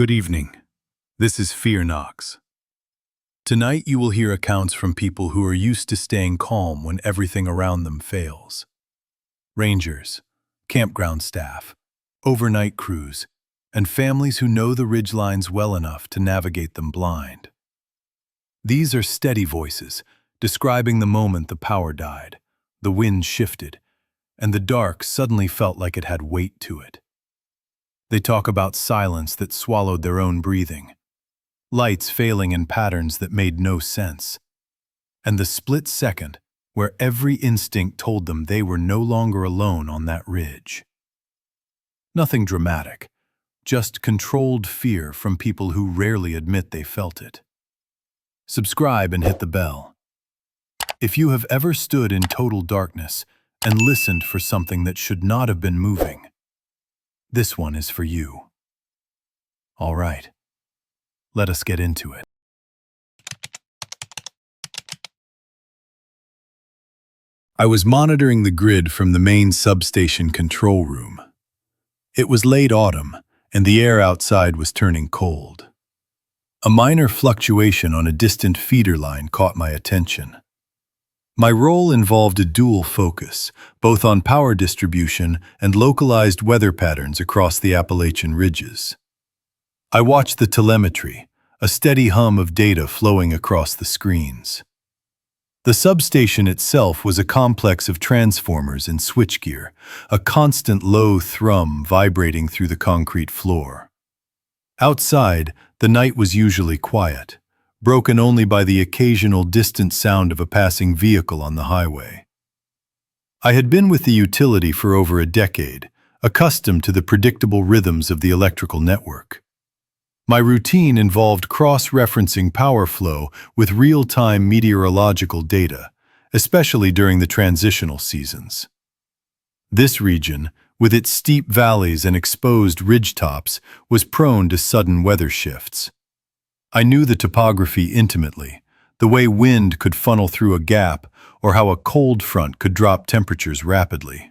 Good evening. This is Fear NOX. Tonight you will hear accounts from people who are used to staying calm when everything around them fails. Rangers, campground staff, overnight crews, and families who know the ridgelines well enough to navigate them blind. These are steady voices, describing the moment the power died, the wind shifted, and the dark suddenly felt like it had weight to it. They talk about silence that swallowed their own breathing, lights failing in patterns that made no sense, and the split second where every instinct told them they were no longer alone on that ridge. Nothing dramatic, just controlled fear from people who rarely admit they felt it. Subscribe and hit the bell. If you have ever stood in total darkness and listened for something that should not have been moving, this one is for you. All right, let us get into it. I was monitoring the grid from the main substation control room. It was late autumn, and the air outside was turning cold. A minor fluctuation on a distant feeder line caught my attention. My role involved a dual focus, both on power distribution and localized weather patterns across the Appalachian ridges. I watched the telemetry, a steady hum of data flowing across the screens. The substation itself was a complex of transformers and switchgear, a constant low thrum vibrating through the concrete floor. Outside, the night was usually quiet, broken only by the occasional distant sound of a passing vehicle on the highway. I had been with the utility for over a decade, accustomed to the predictable rhythms of the electrical network. My routine involved cross-referencing power flow with real-time meteorological data, especially during the transitional seasons. This region, with its steep valleys and exposed ridgetops, was prone to sudden weather shifts. I knew the topography intimately, the way wind could funnel through a gap or how a cold front could drop temperatures rapidly.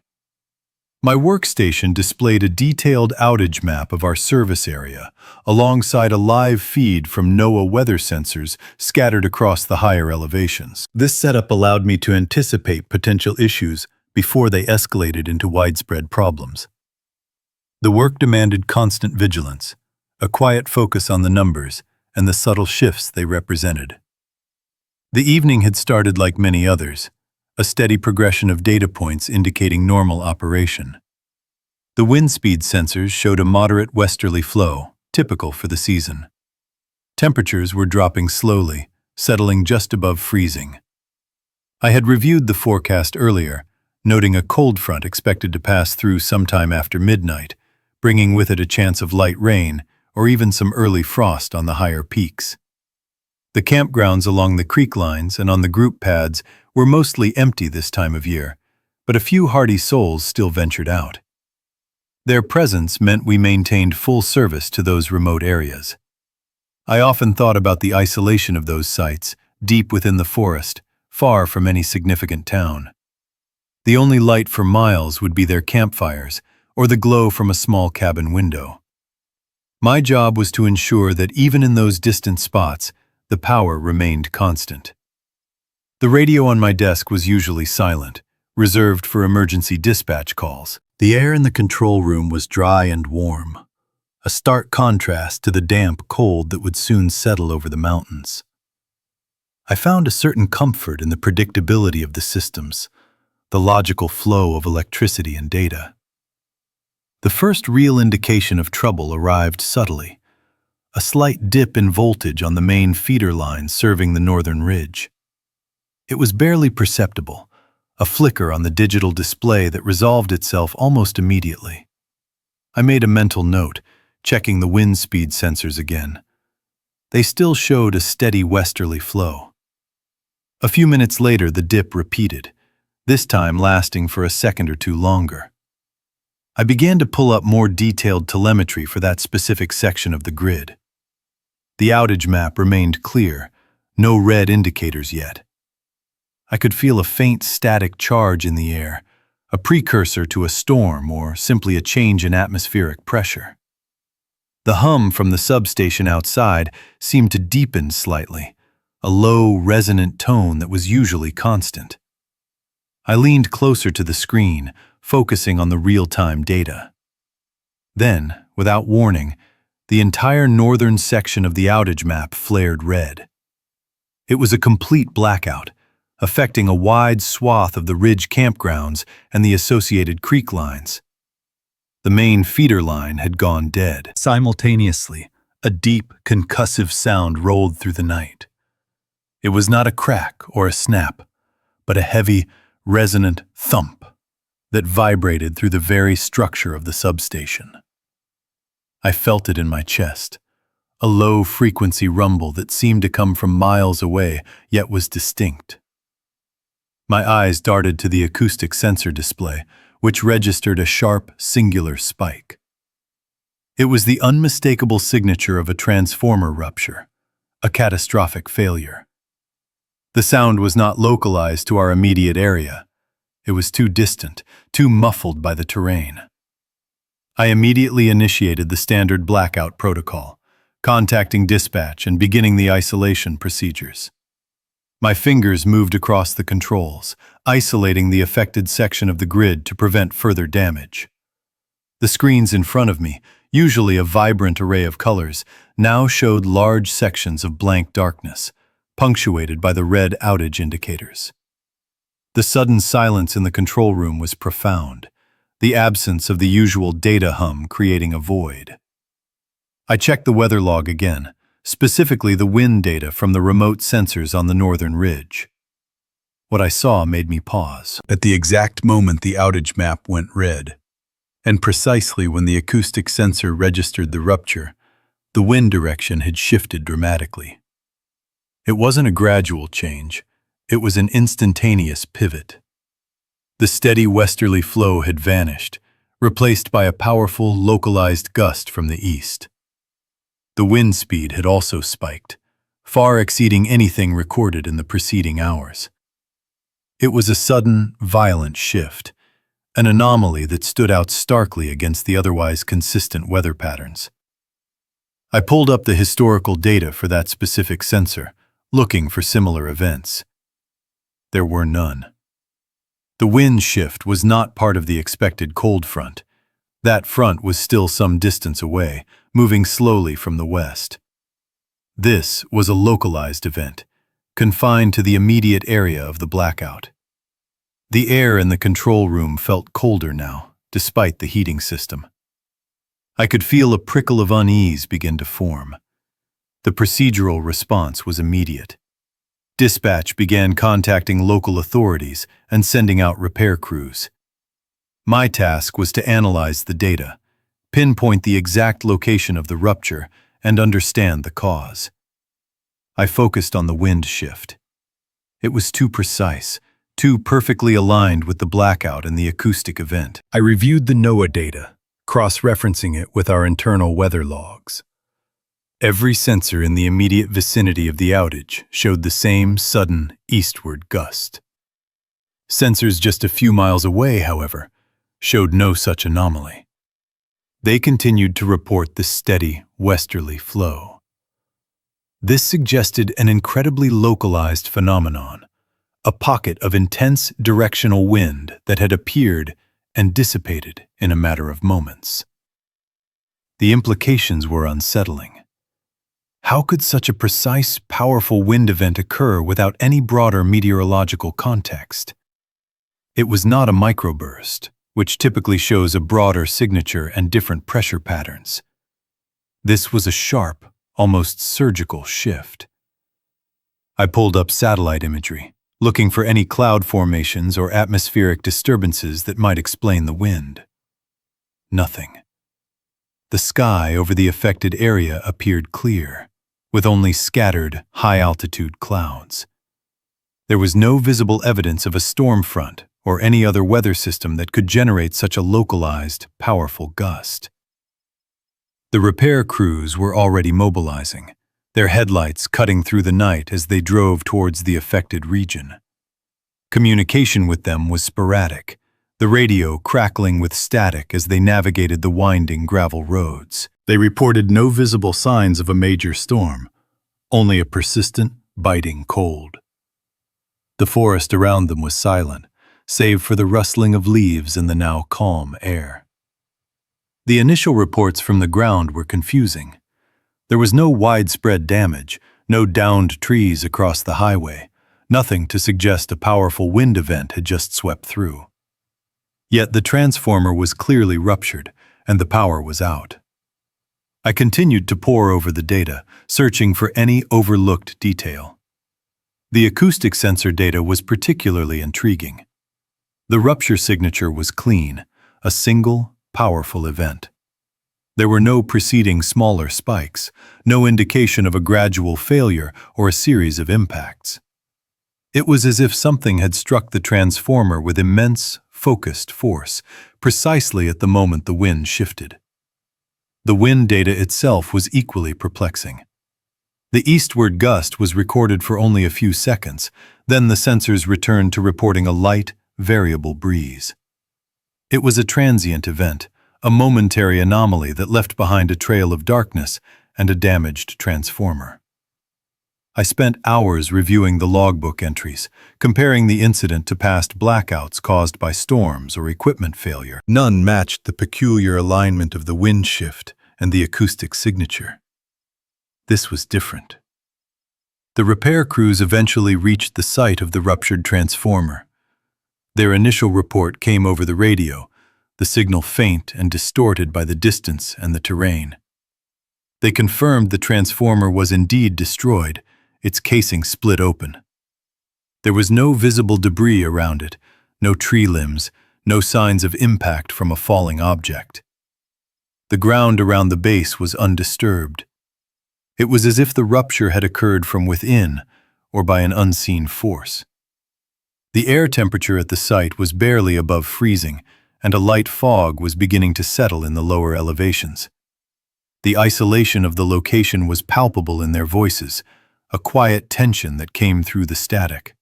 My workstation displayed a detailed outage map of our service area, alongside a live feed from NOAA weather sensors scattered across the higher elevations. This setup allowed me to anticipate potential issues before they escalated into widespread problems. The work demanded constant vigilance, a quiet focus on the numbers, and the subtle shifts they represented. The evening had started like many others, a steady progression of data points indicating normal operation. The wind speed sensors showed a moderate westerly flow, typical for the season. Temperatures were dropping slowly, settling just above freezing. I had reviewed the forecast earlier, noting a cold front expected to pass through sometime after midnight, bringing with it a chance of light rain or even some early frost on the higher peaks. The campgrounds along the creek lines and on the group pads were mostly empty this time of year, but a few hardy souls still ventured out. Their presence meant we maintained full service to those remote areas. I often thought about the isolation of those sites, deep within the forest, far from any significant town. The only light for miles would be their campfires or the glow from a small cabin window. My job was to ensure that even in those distant spots, the power remained constant. The radio on my desk was usually silent, reserved for emergency dispatch calls. The air in the control room was dry and warm, a stark contrast to the damp cold that would soon settle over the mountains. I found a certain comfort in the predictability of the systems, the logical flow of electricity and data. The first real indication of trouble arrived subtly, a slight dip in voltage on the main feeder line serving the northern ridge. It was barely perceptible, a flicker on the digital display that resolved itself almost immediately. I made a mental note, checking the wind speed sensors again. They still showed a steady westerly flow. A few minutes later, the dip repeated, this time lasting for a second or two longer. I began to pull up more detailed telemetry for that specific section of the grid. The outage map remained clear, no red indicators yet. I could feel a faint static charge in the air, a precursor to a storm or simply a change in atmospheric pressure. The hum from the substation outside seemed to deepen slightly, a low, resonant tone that was usually constant. I leaned closer to the screen, focusing on the real-time data. Then, without warning, the entire northern section of the outage map flared red. It was a complete blackout, affecting a wide swath of the ridge campgrounds and the associated creek lines. The main feeder line had gone dead. Simultaneously, a deep, concussive sound rolled through the night. It was not a crack or a snap, but a heavy, resonant thump that vibrated through the very structure of the substation. I felt it in my chest, a low-frequency rumble that seemed to come from miles away, yet was distinct. My eyes darted to the acoustic sensor display, which registered a sharp, singular spike. It was the unmistakable signature of a transformer rupture, a catastrophic failure. The sound was not localized to our immediate area. It was too distant, too muffled by the terrain. I immediately initiated the standard blackout protocol, contacting dispatch and beginning the isolation procedures. My fingers moved across the controls, isolating the affected section of the grid to prevent further damage. The screens in front of me, usually a vibrant array of colors, now showed large sections of blank darkness, punctuated by the red outage indicators. The sudden silence in the control room was profound, the absence of the usual data hum creating a void. I checked the weather log again, specifically the wind data from the remote sensors on the northern ridge. What I saw made me pause. At the exact moment the outage map went red, and precisely when the acoustic sensor registered the rupture, the wind direction had shifted dramatically. It wasn't a gradual change, it was an instantaneous pivot. The steady westerly flow had vanished, replaced by a powerful, localized gust from the east. The wind speed had also spiked, far exceeding anything recorded in the preceding hours. It was a sudden, violent shift, an anomaly that stood out starkly against the otherwise consistent weather patterns. I pulled up the historical data for that specific sensor, looking for similar events. There were none. The wind shift was not part of the expected cold front. That front was still some distance away, moving slowly from the west. This was a localized event, confined to the immediate area of the blackout. The air in the control room felt colder now, despite the heating system. I could feel a prickle of unease begin to form. The procedural response was immediate. Dispatch began contacting local authorities and sending out repair crews. My task was to analyze the data, pinpoint the exact location of the rupture, and understand the cause. I focused on the wind shift. It was too precise, too perfectly aligned with the blackout and the acoustic event. I reviewed the NOAA data, cross-referencing it with our internal weather logs. Every sensor in the immediate vicinity of the outage showed the same sudden eastward gust. Sensors just a few miles away, however, showed no such anomaly. They continued to report the steady, westerly flow. This suggested an incredibly localized phenomenon, a pocket of intense directional wind that had appeared and dissipated in a matter of moments. The implications were unsettling. How could such a precise, powerful wind event occur without any broader meteorological context? It was not a microburst, which typically shows a broader signature and different pressure patterns. This was a sharp, almost surgical shift. I pulled up satellite imagery, looking for any cloud formations or atmospheric disturbances that might explain the wind. Nothing. The sky over the affected area appeared clear, with only scattered, high-altitude clouds. There was no visible evidence of a storm front or any other weather system that could generate such a localized, powerful gust. The repair crews were already mobilizing, their headlights cutting through the night as they drove towards the affected region. Communication with them was sporadic, the radio crackling with static as they navigated the winding gravel roads. They reported no visible signs of a major storm, only a persistent, biting cold. The forest around them was silent, save for the rustling of leaves in the now calm air. The initial reports from the ground were confusing. There was no widespread damage, no downed trees across the highway, nothing to suggest a powerful wind event had just swept through. Yet the transformer was clearly ruptured, and the power was out. I continued to pore over the data, searching for any overlooked detail. The acoustic sensor data was particularly intriguing. The rupture signature was clean, a single, powerful event. There were no preceding smaller spikes, no indication of a gradual failure or a series of impacts. It was as if something had struck the transformer with immense, focused force, precisely at the moment the wind shifted. The wind data itself was equally perplexing. The eastward gust was recorded for only a few seconds, then the sensors returned to reporting a light, variable breeze. It was a transient event, a momentary anomaly that left behind a trail of darkness and a damaged transformer. I spent hours reviewing the logbook entries, comparing the incident to past blackouts caused by storms or equipment failure. None matched the peculiar alignment of the wind shift and the acoustic signature. This was different. The repair crews eventually reached the site of the ruptured transformer. Their initial report came over the radio, the signal faint and distorted by the distance and the terrain. They confirmed the transformer was indeed destroyed, its casing split open. There was no visible debris around it, no tree limbs, no signs of impact from a falling object. The ground around the base was undisturbed. It was as if the rupture had occurred from within or by an unseen force. The air temperature at the site was barely above freezing, and a light fog was beginning to settle in the lower elevations. The isolation of the location was palpable in their voices, a quiet tension that came through the static.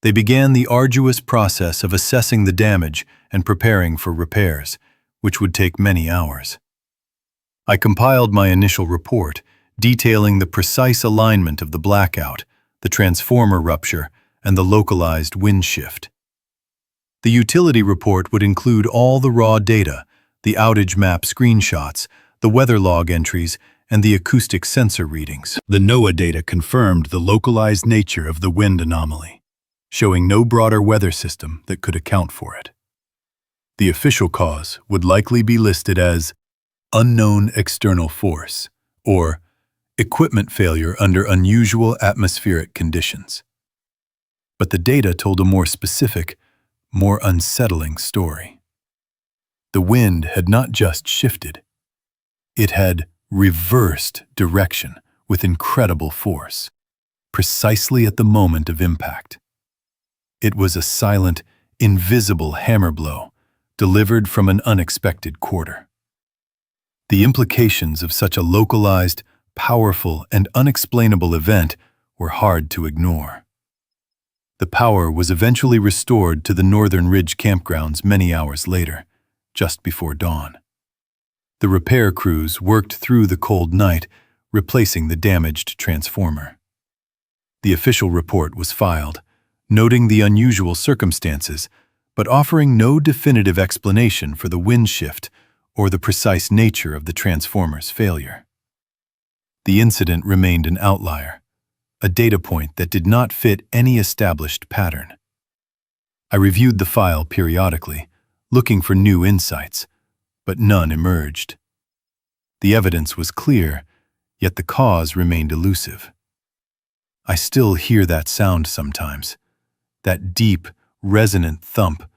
They began the arduous process of assessing the damage and preparing for repairs, which would take many hours. I compiled my initial report, detailing the precise alignment of the blackout, the transformer rupture, and the localized wind shift. The utility report would include all the raw data, the outage map screenshots, the weather log entries, and the acoustic sensor readings. The NOAA data confirmed the localized nature of the wind anomaly, showing no broader weather system that could account for it. The official cause would likely be listed as unknown external force, or equipment failure under unusual atmospheric conditions. But the data told a more specific, more unsettling story. The wind had not just shifted. It had reversed direction with incredible force, precisely at the moment of impact. It was a silent, invisible hammer blow, delivered from an unexpected quarter. The implications of such a localized, powerful, and unexplainable event were hard to ignore. The power was eventually restored to the Northern Ridge campgrounds many hours later, just before dawn. The repair crews worked through the cold night, replacing the damaged transformer. The official report was filed, noting the unusual circumstances, but offering no definitive explanation for the wind shift or the precise nature of the transformer's failure. The incident remained an outlier, a data point that did not fit any established pattern. I reviewed the file periodically, looking for new insights, but none emerged. The evidence was clear, yet the cause remained elusive. I still hear that sound sometimes, that deep, resonant thump,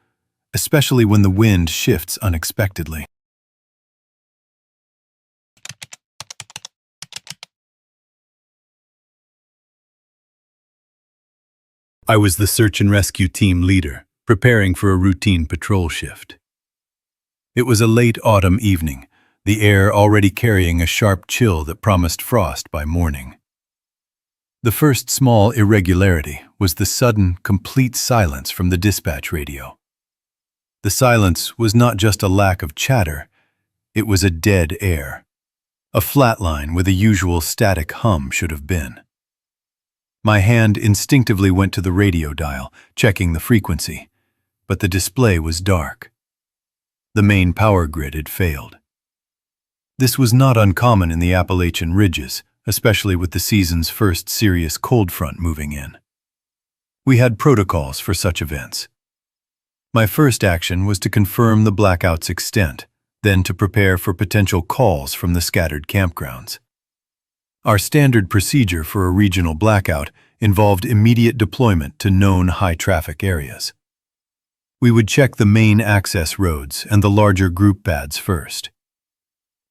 especially when the wind shifts unexpectedly. I was the search and rescue team leader, preparing for a routine patrol shift. It was a late autumn evening, the air already carrying a sharp chill that promised frost by morning. The first small irregularity was the sudden, complete silence from the dispatch radio. The silence was not just a lack of chatter, it was a dead air, a flat line where the usual static hum should have been. My hand instinctively went to the radio dial, checking the frequency, but the display was dark. The main power grid had failed. This was not uncommon in the Appalachian ridges, especially with the season's first serious cold front moving in. We had protocols for such events. My first action was to confirm the blackout's extent, then to prepare for potential calls from the scattered campgrounds. Our standard procedure for a regional blackout involved immediate deployment to known high-traffic areas. We would check the main access roads and the larger group pads first.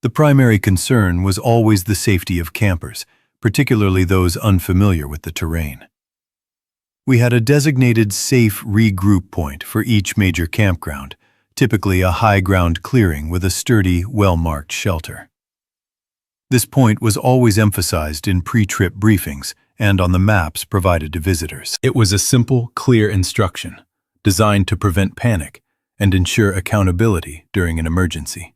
The primary concern was always the safety of campers, particularly those unfamiliar with the terrain. We had a designated safe regroup point for each major campground, typically a high-ground clearing with a sturdy, well-marked shelter. This point was always emphasized in pre-trip briefings and on the maps provided to visitors. It was a simple, clear instruction, designed to prevent panic and ensure accountability during an emergency.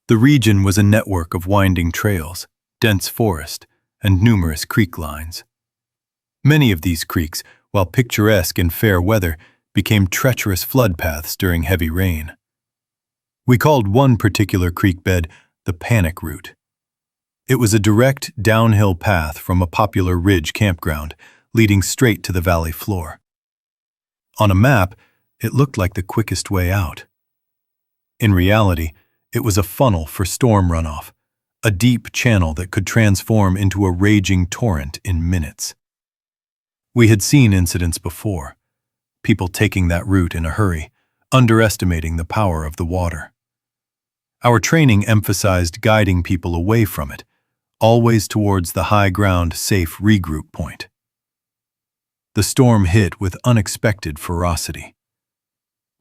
The region was a network of winding trails, dense forest, and numerous creek lines. Many of these creeks, while picturesque in fair weather, became treacherous flood paths during heavy rain. We called one particular creek bed the Panic Route. It was a direct downhill path from a popular ridge campground, leading straight to the valley floor. On a map, it looked like the quickest way out. In reality, it was a funnel for storm runoff, a deep channel that could transform into a raging torrent in minutes. We had seen incidents before, people taking that route in a hurry, underestimating the power of the water. Our training emphasized guiding people away from it, always towards the high-ground, safe regroup point. The storm hit with unexpected ferocity.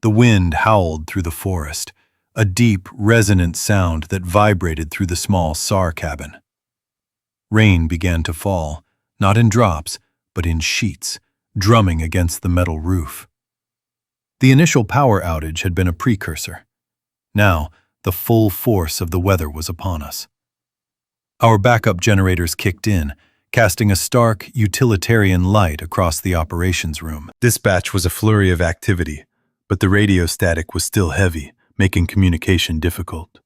The wind howled through the forest, a deep, resonant sound that vibrated through the small SAR cabin. Rain began to fall, not in drops, but in sheets, drumming against the metal roof. The initial power outage had been a precursor. Now, the full force of the weather was upon us. Our backup generators kicked in, casting a stark, utilitarian light across the operations room. Dispatch was a flurry of activity, but the radio static was still heavy, making communication difficult.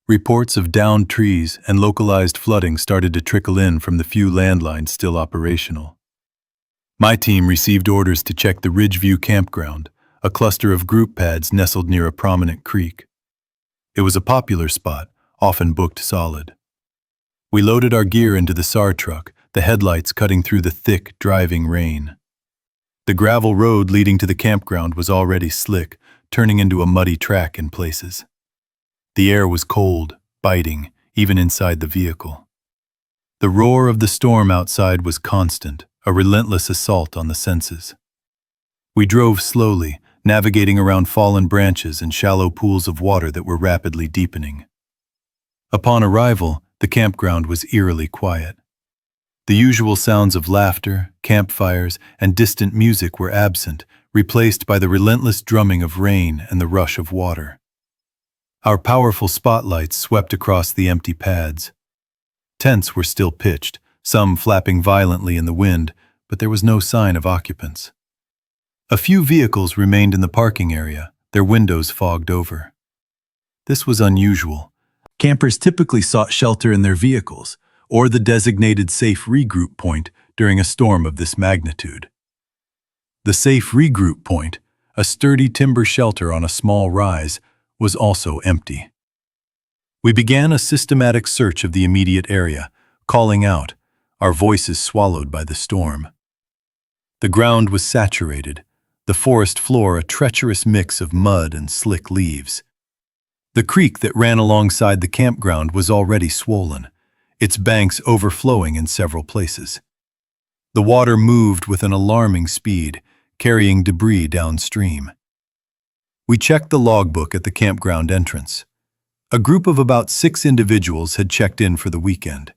Reports of downed trees and localized flooding started to trickle in from the few landlines still operational. My team received orders to check the Ridgeview campground, a cluster of group pads nestled near a prominent creek. It was a popular spot, often booked solid. We loaded our gear into the SAR truck, the headlights cutting through the thick, driving rain. The gravel road leading to the campground was already slick, turning into a muddy track in places. The air was cold, biting, even inside the vehicle. The roar of the storm outside was constant, a relentless assault on the senses. We drove slowly, navigating around fallen branches and shallow pools of water that were rapidly deepening. Upon arrival, the campground was eerily quiet. The usual sounds of laughter, campfires, and distant music were absent, replaced by the relentless drumming of rain and the rush of water. Our powerful spotlights swept across the empty pads. Tents were still pitched, some flapping violently in the wind, but there was no sign of occupants. A few vehicles remained in the parking area, their windows fogged over. This was unusual. Campers typically sought shelter in their vehicles, or the designated safe regroup point during a storm of this magnitude. The safe regroup point, a sturdy timber shelter on a small rise, was also empty. We began a systematic search of the immediate area, calling out, our voices swallowed by the storm. The ground was saturated, the forest floor a treacherous mix of mud and slick leaves. The creek that ran alongside the campground was already swollen, its banks overflowing in several places. The water moved with an alarming speed, carrying debris downstream. We checked the logbook at the campground entrance. A group of about 6 individuals had checked in for the weekend.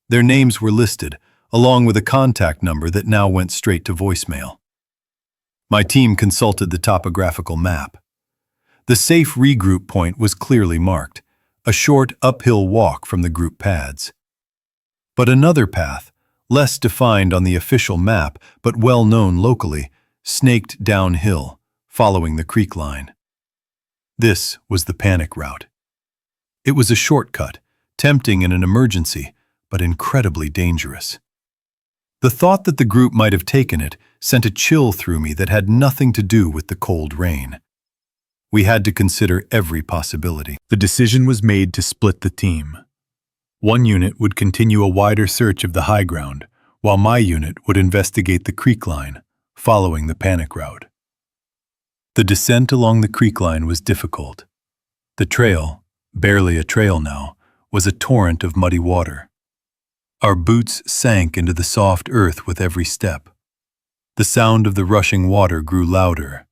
Their names were listed, along with a contact number that now went straight to voicemail. My team consulted the topographical map. The safe regroup point was clearly marked, a short uphill walk from the group pads. But another path, less defined on the official map but well known locally, snaked downhill, following the creek line. This was the panic route. It was a shortcut, tempting in an emergency, but incredibly dangerous. The thought that the group might have taken it sent a chill through me that had nothing to do with the cold rain. We had to consider every possibility. The decision was made to split the team. One unit would continue a wider search of the high ground, while my unit would investigate the creek line, following the panic route. The descent along the creek line was difficult. The trail, barely a trail now, was a torrent of muddy water. Our boots sank into the soft earth with every step. The sound of the rushing water grew louder,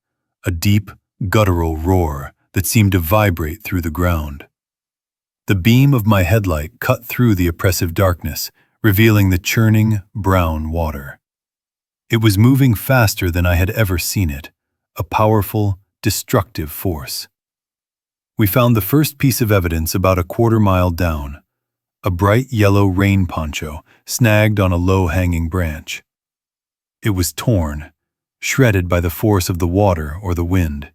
a deep, guttural roar that seemed to vibrate through the ground. The beam of my headlight cut through the oppressive darkness, revealing the churning, brown water. It was moving faster than I had ever seen it, a powerful, destructive force. We found the first piece of evidence about a quarter-mile down, a bright yellow rain poncho snagged on a low-hanging branch. It was torn, shredded by the force of the water or the wind.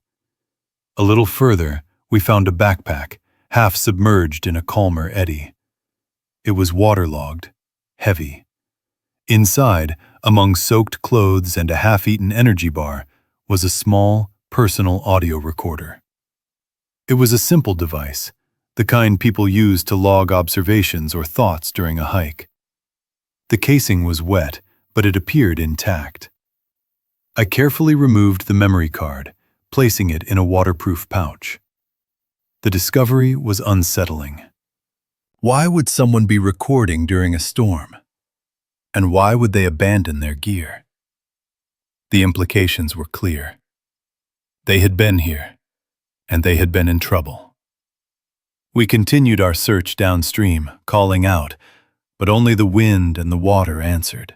A little further, we found a backpack, half submerged in a calmer eddy. It was waterlogged, heavy. Inside, among soaked clothes and a half-eaten energy bar, was a small, personal audio recorder. It was a simple device, the kind people use to log observations or thoughts during a hike. The casing was wet, but it appeared intact. I carefully removed the memory card, placing it in a waterproof pouch. The discovery was unsettling. Why would someone be recording during a storm? And why would they abandon their gear? The implications were clear. They had been here, and they had been in trouble. We continued our search downstream, calling out, but only the wind and the water answered.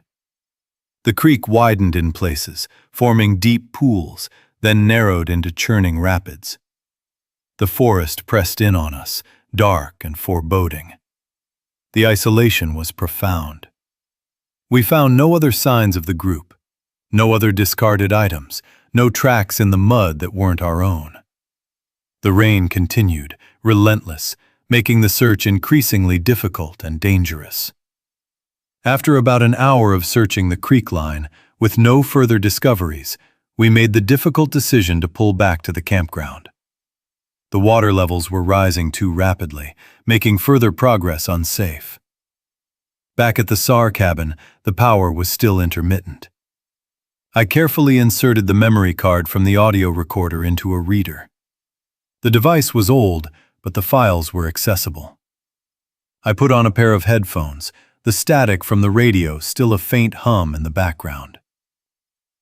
The creek widened in places, forming deep pools, then narrowed into churning rapids. The forest pressed in on us, dark and foreboding. The isolation was profound. We found no other signs of the group, no other discarded items, no tracks in the mud that weren't our own. The rain continued, relentless, making the search increasingly difficult and dangerous. After about an hour of searching the creek line, with no further discoveries, we made the difficult decision to pull back to the campground. The water levels were rising too rapidly, making further progress unsafe. Back at the SAR cabin, the power was still intermittent. I carefully inserted the memory card from the audio recorder into a reader. The device was old, but the files were accessible. I put on a pair of headphones, the static from the radio still a faint hum in the background.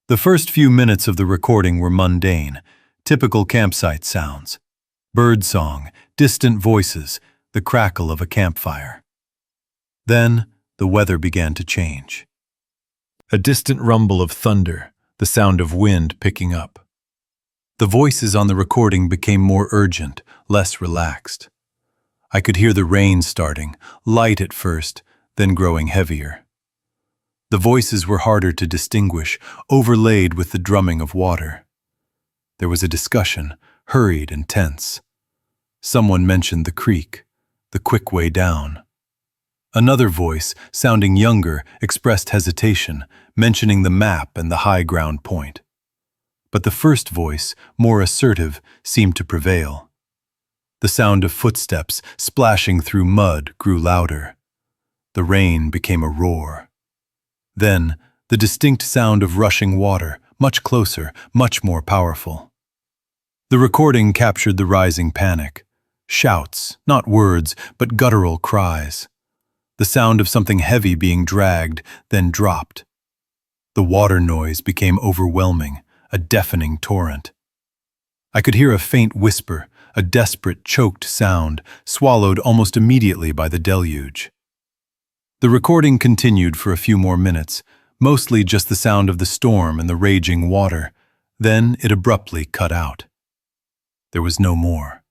The first few minutes of the recording were mundane, typical campsite sounds. Birdsong, distant voices, the crackle of a campfire. Then, the weather began to change. A distant rumble of thunder, the sound of wind picking up. The voices on the recording became more urgent, less relaxed. I could hear the rain starting, light at first, then growing heavier. The voices were harder to distinguish, overlaid with the drumming of water. There was a discussion, hurried and tense. Someone mentioned the creek, the quick way down. Another voice, sounding younger, expressed hesitation, mentioning the map and the high ground point. But the first voice, more assertive, seemed to prevail. The sound of footsteps splashing through mud grew louder. The rain became a roar. Then, the distinct sound of rushing water, much closer, much more powerful. The recording captured the rising panic. Shouts, not words, but guttural cries. The sound of something heavy being dragged, then dropped. The water noise became overwhelming, a deafening torrent. I could hear a faint whisper, a desperate, choked sound, swallowed almost immediately by the deluge. The recording continued for a few more minutes, mostly just the sound of the storm and the raging water. Then it abruptly cut out. There was no more.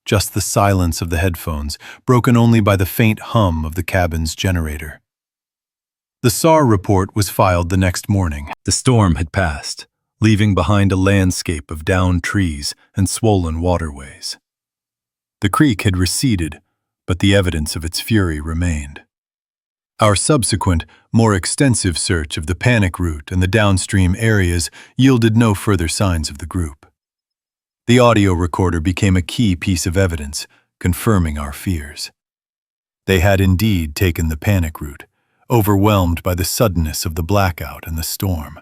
just the silence of the headphones, broken only by the faint hum of the cabin's generator. The SAR report was filed the next morning. The storm had passed, leaving behind a landscape of downed trees and swollen waterways. The creek had receded, but the evidence of its fury remained. Our subsequent, more extensive search of the panic route and the downstream areas yielded no further signs of the group. The audio recorder became a key piece of evidence, confirming our fears. They had indeed taken the panic route, overwhelmed by the suddenness of the blackout and the storm.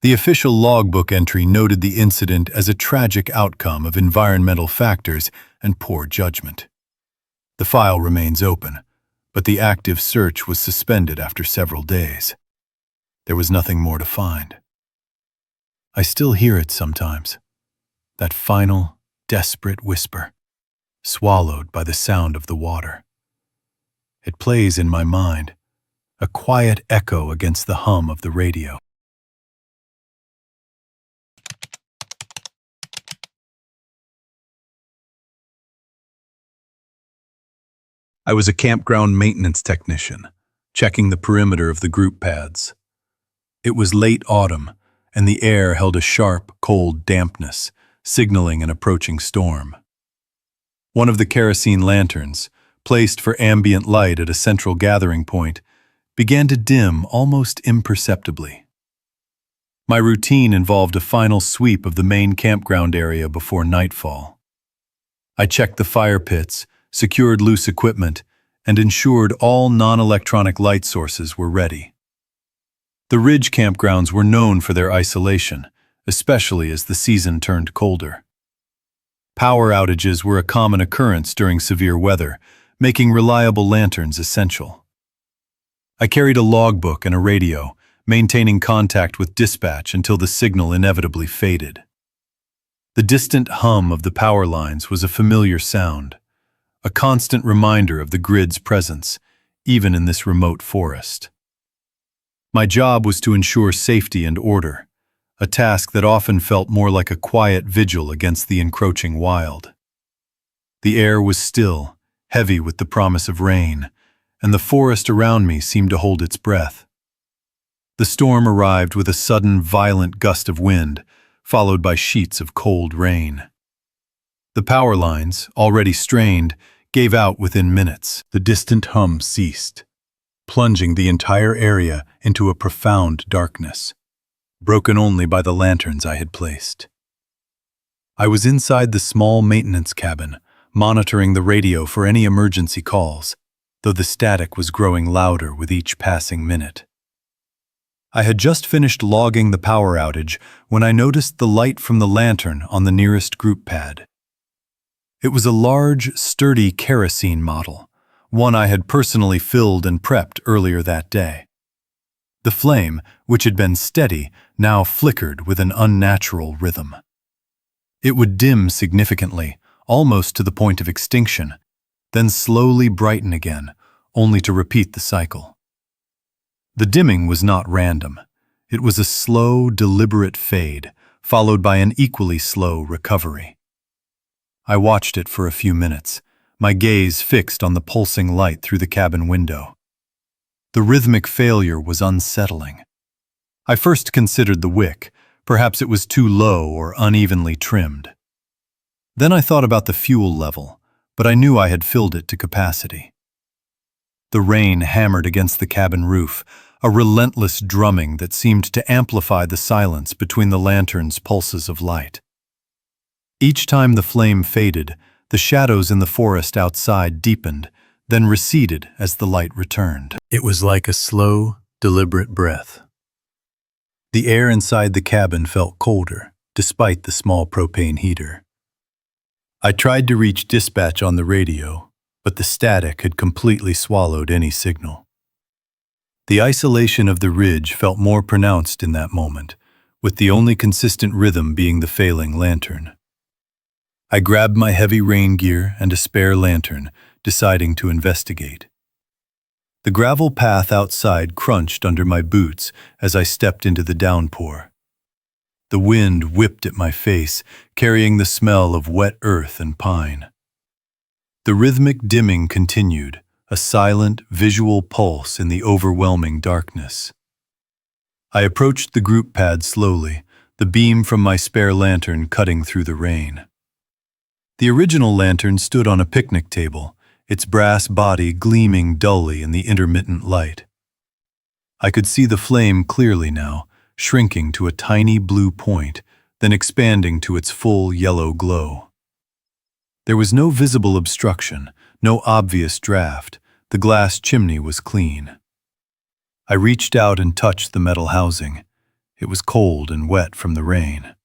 The official logbook entry noted the incident as a tragic outcome of environmental factors and poor judgment. The file remains open, but the active search was suspended after several days. There was nothing more to find. I still hear it sometimes, that final, desperate whisper, swallowed by the sound of the water. It plays in my mind, a quiet echo against the hum of the radio. I was a campground maintenance technician, checking the perimeter of the group pads. It was late autumn, and the air held a sharp, cold dampness, signaling an approaching storm. One of the kerosene lanterns, placed for ambient light at a central gathering point, began to dim almost imperceptibly. My routine involved a final sweep of the main campground area before nightfall. I checked the fire pits, secured loose equipment, and ensured all non-electronic light sources were ready. The ridge campgrounds were known for their isolation, especially as the season turned colder. Power outages were a common occurrence during severe weather, making reliable lanterns essential. I carried a logbook and a radio, maintaining contact with dispatch until the signal inevitably faded. The distant hum of the power lines was a familiar sound, a constant reminder of the grid's presence, even in this remote forest. My job was to ensure safety and order, a task that often felt more like a quiet vigil against the encroaching wild. The air was still, heavy with the promise of rain, and the forest around me seemed to hold its breath. The storm arrived with a sudden, violent gust of wind, followed by sheets of cold rain. The power lines, already strained, gave out within minutes. The distant hum ceased, plunging the entire area into a profound darkness, broken only by the lanterns I had placed. I was inside the small maintenance cabin, monitoring the radio for any emergency calls, though the static was growing louder with each passing minute. I had just finished logging the power outage when I noticed the light from the lantern on the nearest group pad. It was a large, sturdy kerosene model, one I had personally filled and prepped earlier that day. The flame, which had been steady, now flickered with an unnatural rhythm. It would dim significantly, almost to the point of extinction, then slowly brighten again, only to repeat the cycle. The dimming was not random. It was a slow, deliberate fade, followed by an equally slow recovery. I watched it for a few minutes, my gaze fixed on the pulsing light through the cabin window. The rhythmic failure was unsettling. I first considered the wick. Perhaps it was too low or unevenly trimmed. Then I thought about the fuel level, but I knew I had filled it to capacity. The rain hammered against the cabin roof, a relentless drumming that seemed to amplify the silence between the lantern's pulses of light. Each time the flame faded, the shadows in the forest outside deepened, then receded as the light returned. It was like a slow, deliberate breath. The air inside the cabin felt colder, despite the small propane heater. I tried to reach dispatch on the radio, but the static had completely swallowed any signal. The isolation of the ridge felt more pronounced in that moment, with the only consistent rhythm being the failing lantern. I grabbed my heavy rain gear and a spare lantern, deciding to investigate. The gravel path outside crunched under my boots as I stepped into the downpour. The wind whipped at my face, carrying the smell of wet earth and pine. The rhythmic dimming continued, a silent, visual pulse in the overwhelming darkness. I approached the group pad slowly, the beam from my spare lantern cutting through the rain. The original lantern stood on a picnic table, its brass body gleaming dully in the intermittent light. I could see the flame clearly now, shrinking to a tiny blue point, then expanding to its full yellow glow. There was no visible obstruction, no obvious draft. The glass chimney was clean. I reached out and touched the metal housing. It was cold and wet from the rain.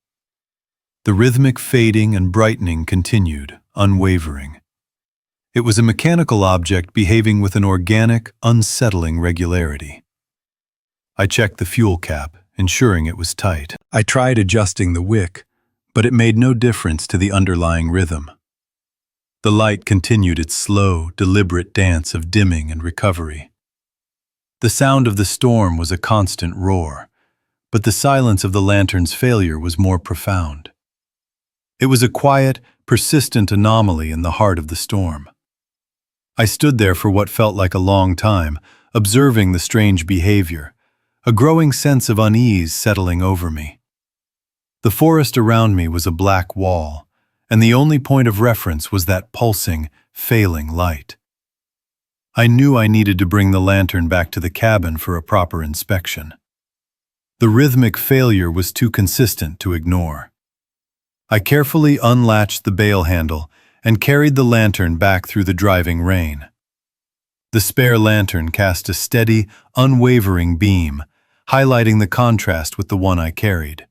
The rhythmic fading and brightening continued, unwavering. It was a mechanical object behaving with an organic, unsettling regularity. I checked the fuel cap, ensuring it was tight. I tried adjusting the wick, but it made no difference to the underlying rhythm. The light continued its slow, deliberate dance of dimming and recovery. The sound of the storm was a constant roar, but the silence of the lantern's failure was more profound. It was a quiet, persistent anomaly in the heart of the storm. I stood there for what felt like a long time, observing the strange behavior, a growing sense of unease settling over me. The forest around me was a black wall, and the only point of reference was that pulsing, failing light. I knew I needed to bring the lantern back to the cabin for a proper inspection. The rhythmic failure was too consistent to ignore. I carefully unlatched the bail handle and carried the lantern back through the driving rain. The spare lantern cast a steady, unwavering beam, highlighting the contrast with the one I carried.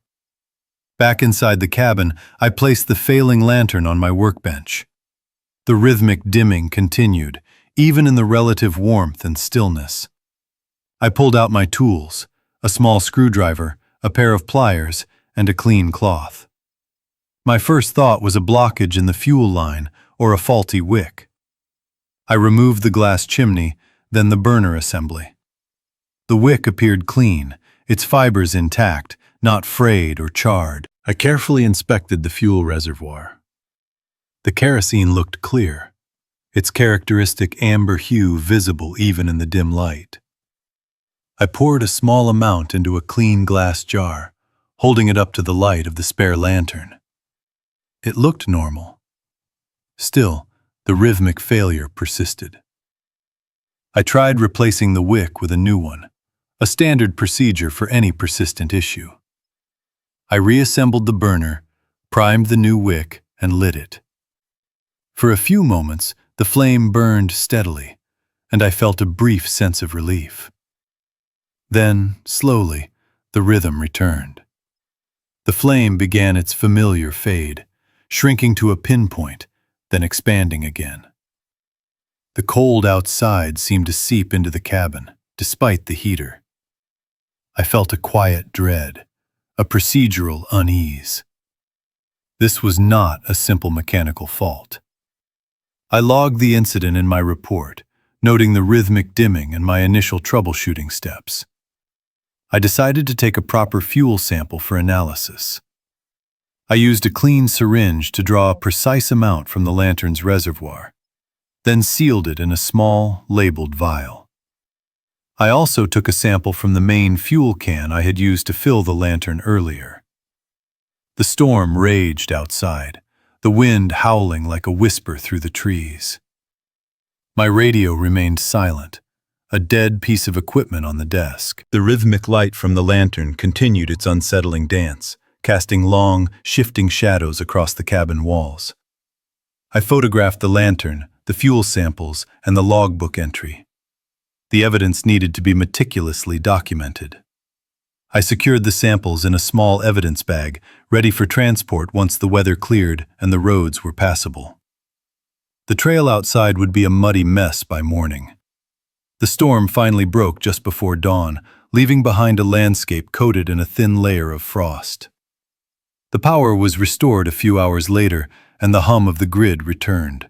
Back inside the cabin, I placed the failing lantern on my workbench. The rhythmic dimming continued, even in the relative warmth and stillness. I pulled out my tools, a small screwdriver, a pair of pliers, and a clean cloth. My first thought was a blockage in the fuel line or a faulty wick. I removed the glass chimney, then the burner assembly. The wick appeared clean, its fibers intact, not frayed or charred. I carefully inspected the fuel reservoir. The kerosene looked clear, its characteristic amber hue visible even in the dim light. I poured a small amount into a clean glass jar, holding it up to the light of the spare lantern. It looked normal. Still, the rhythmic failure persisted. I tried replacing the wick with a new one, a standard procedure for any persistent issue. I reassembled the burner, primed the new wick, and lit it. For a few moments, the flame burned steadily, and I felt a brief sense of relief. Then, slowly, the rhythm returned. The flame began its familiar fade, shrinking to a pinpoint, then expanding again. The cold outside seemed to seep into the cabin, despite the heater. I felt a quiet dread, a procedural unease. This was not a simple mechanical fault. I logged the incident in my report, noting the rhythmic dimming and my initial troubleshooting steps. I decided to take a proper fuel sample for analysis. I used a clean syringe to draw a precise amount from the lantern's reservoir, then sealed it in a small, labeled vial. I also took a sample from the main fuel can I had used to fill the lantern earlier. The storm raged outside, the wind howling like a whisper through the trees. My radio remained silent, a dead piece of equipment on the desk. The rhythmic light from the lantern continued its unsettling dance, casting long, shifting shadows across the cabin walls. I photographed the lantern, the fuel samples, and the logbook entry. The evidence needed to be meticulously documented. I secured the samples in a small evidence bag, ready for transport once the weather cleared and the roads were passable. The trail outside would be a muddy mess by morning. The storm finally broke just before dawn, leaving behind a landscape coated in a thin layer of frost. The power was restored a few hours later, and the hum of the grid returned.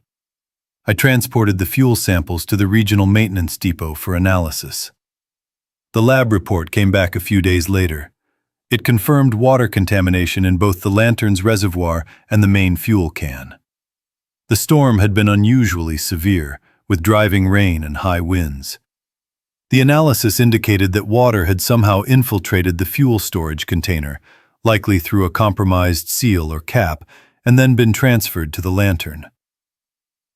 I transported the fuel samples to the regional maintenance depot for analysis. The lab report came back a few days later. It confirmed water contamination in both the lantern's reservoir and the main fuel can. The storm had been unusually severe, with driving rain and high winds. The analysis indicated that water had somehow infiltrated the fuel storage container, likely through a compromised seal or cap, and then been transferred to the lantern.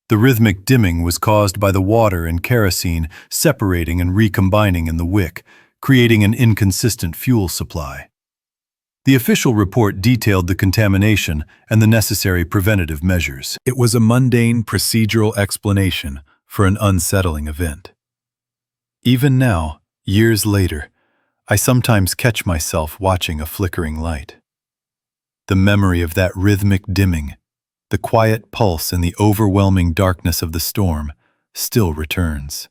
The rhythmic dimming was caused by the water and kerosene separating and recombining in the wick, creating an inconsistent fuel supply. The official report detailed the contamination and the necessary preventative measures. It was a mundane procedural explanation for an unsettling event. Even now, years later, I sometimes catch myself watching a flickering light. The memory of that rhythmic dimming, the quiet pulse in the overwhelming darkness of the storm, still returns.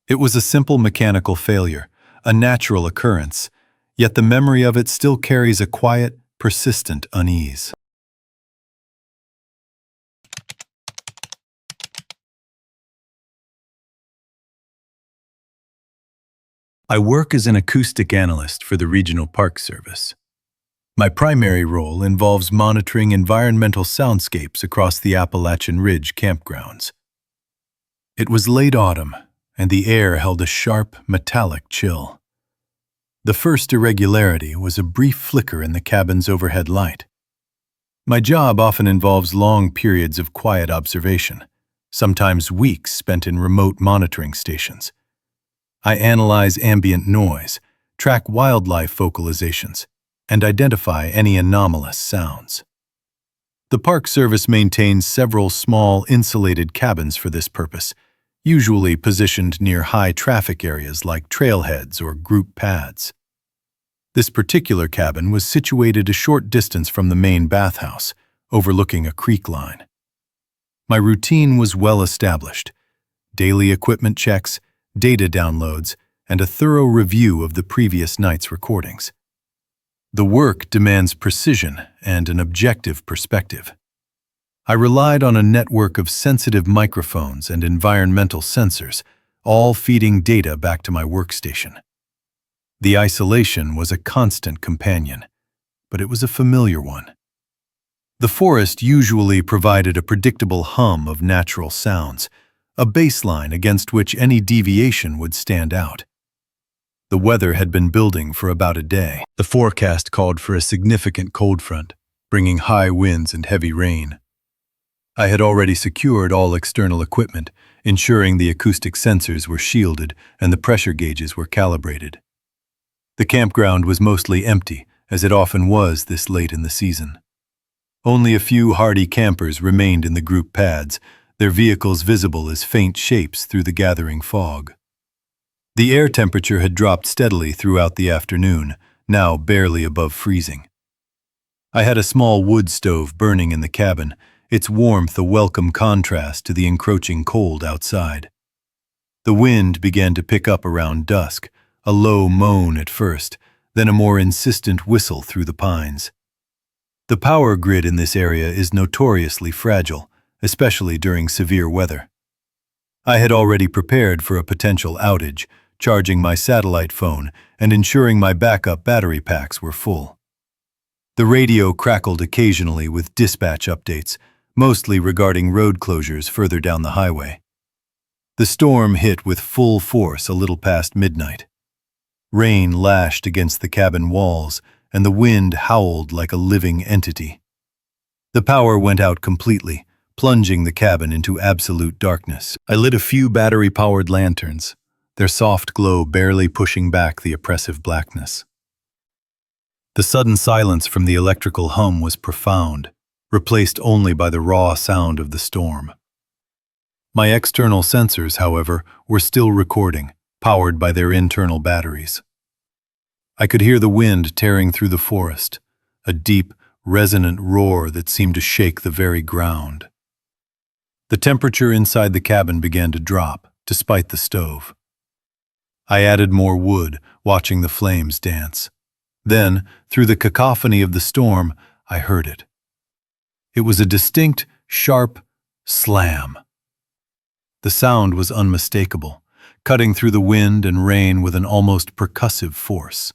It was a simple mechanical failure, a natural occurrence, yet the memory of it still carries a quiet, persistent unease. I work as an acoustic analyst for the Regional Park Service. My primary role involves monitoring environmental soundscapes across the Appalachian Ridge campgrounds. It was late autumn, and the air held a sharp, metallic chill. The first irregularity was a brief flicker in the cabin's overhead light. My job often involves long periods of quiet observation, sometimes weeks spent in remote monitoring stations. I analyze ambient noise, track wildlife vocalizations, and identify any anomalous sounds. The Park Service maintains several small insulated cabins for this purpose, usually positioned near high traffic areas like trailheads or group paths. This particular cabin was situated a short distance from the main bathhouse, overlooking a creek line. My routine was well established: daily equipment checks, data downloads, and a thorough review of the previous night's recordings. The work demands precision and an objective perspective. I relied on a network of sensitive microphones and environmental sensors, all feeding data back to my workstation. The isolation was a constant companion, but it was a familiar one. The forest usually provided a predictable hum of natural sounds, a baseline against which any deviation would stand out. The weather had been building for about a day. The forecast called for a significant cold front, bringing high winds and heavy rain. I had already secured all external equipment, ensuring the acoustic sensors were shielded and the pressure gauges were calibrated. The campground was mostly empty, as it often was this late in the season. Only a few hardy campers remained in the group pads, their vehicles visible as faint shapes through the gathering fog. The air temperature had dropped steadily throughout the afternoon, now barely above freezing. I had a small wood stove burning in the cabin, its warmth a welcome contrast to the encroaching cold outside. The wind began to pick up around dusk, a low moan at first, then a more insistent whistle through the pines. The power grid in this area is notoriously fragile, especially during severe weather. I had already prepared for a potential outage, charging my satellite phone and ensuring my backup battery packs were full. The radio crackled occasionally with dispatch updates, mostly regarding road closures further down the highway. The storm hit with full force a little past midnight. Rain lashed against the cabin walls, and the wind howled like a living entity. The power went out completely, plunging the cabin into absolute darkness. I lit a few battery-powered lanterns, their soft glow barely pushing back the oppressive blackness. The sudden silence from the electrical hum was profound, replaced only by the raw sound of the storm. My external sensors, however, were still recording, powered by their internal batteries. I could hear the wind tearing through the forest, a deep, resonant roar that seemed to shake the very ground. The temperature inside the cabin began to drop, despite the stove. I added more wood, watching the flames dance. Then, through the cacophony of the storm, I heard it. It was a distinct, sharp slam. The sound was unmistakable, cutting through the wind and rain with an almost percussive force.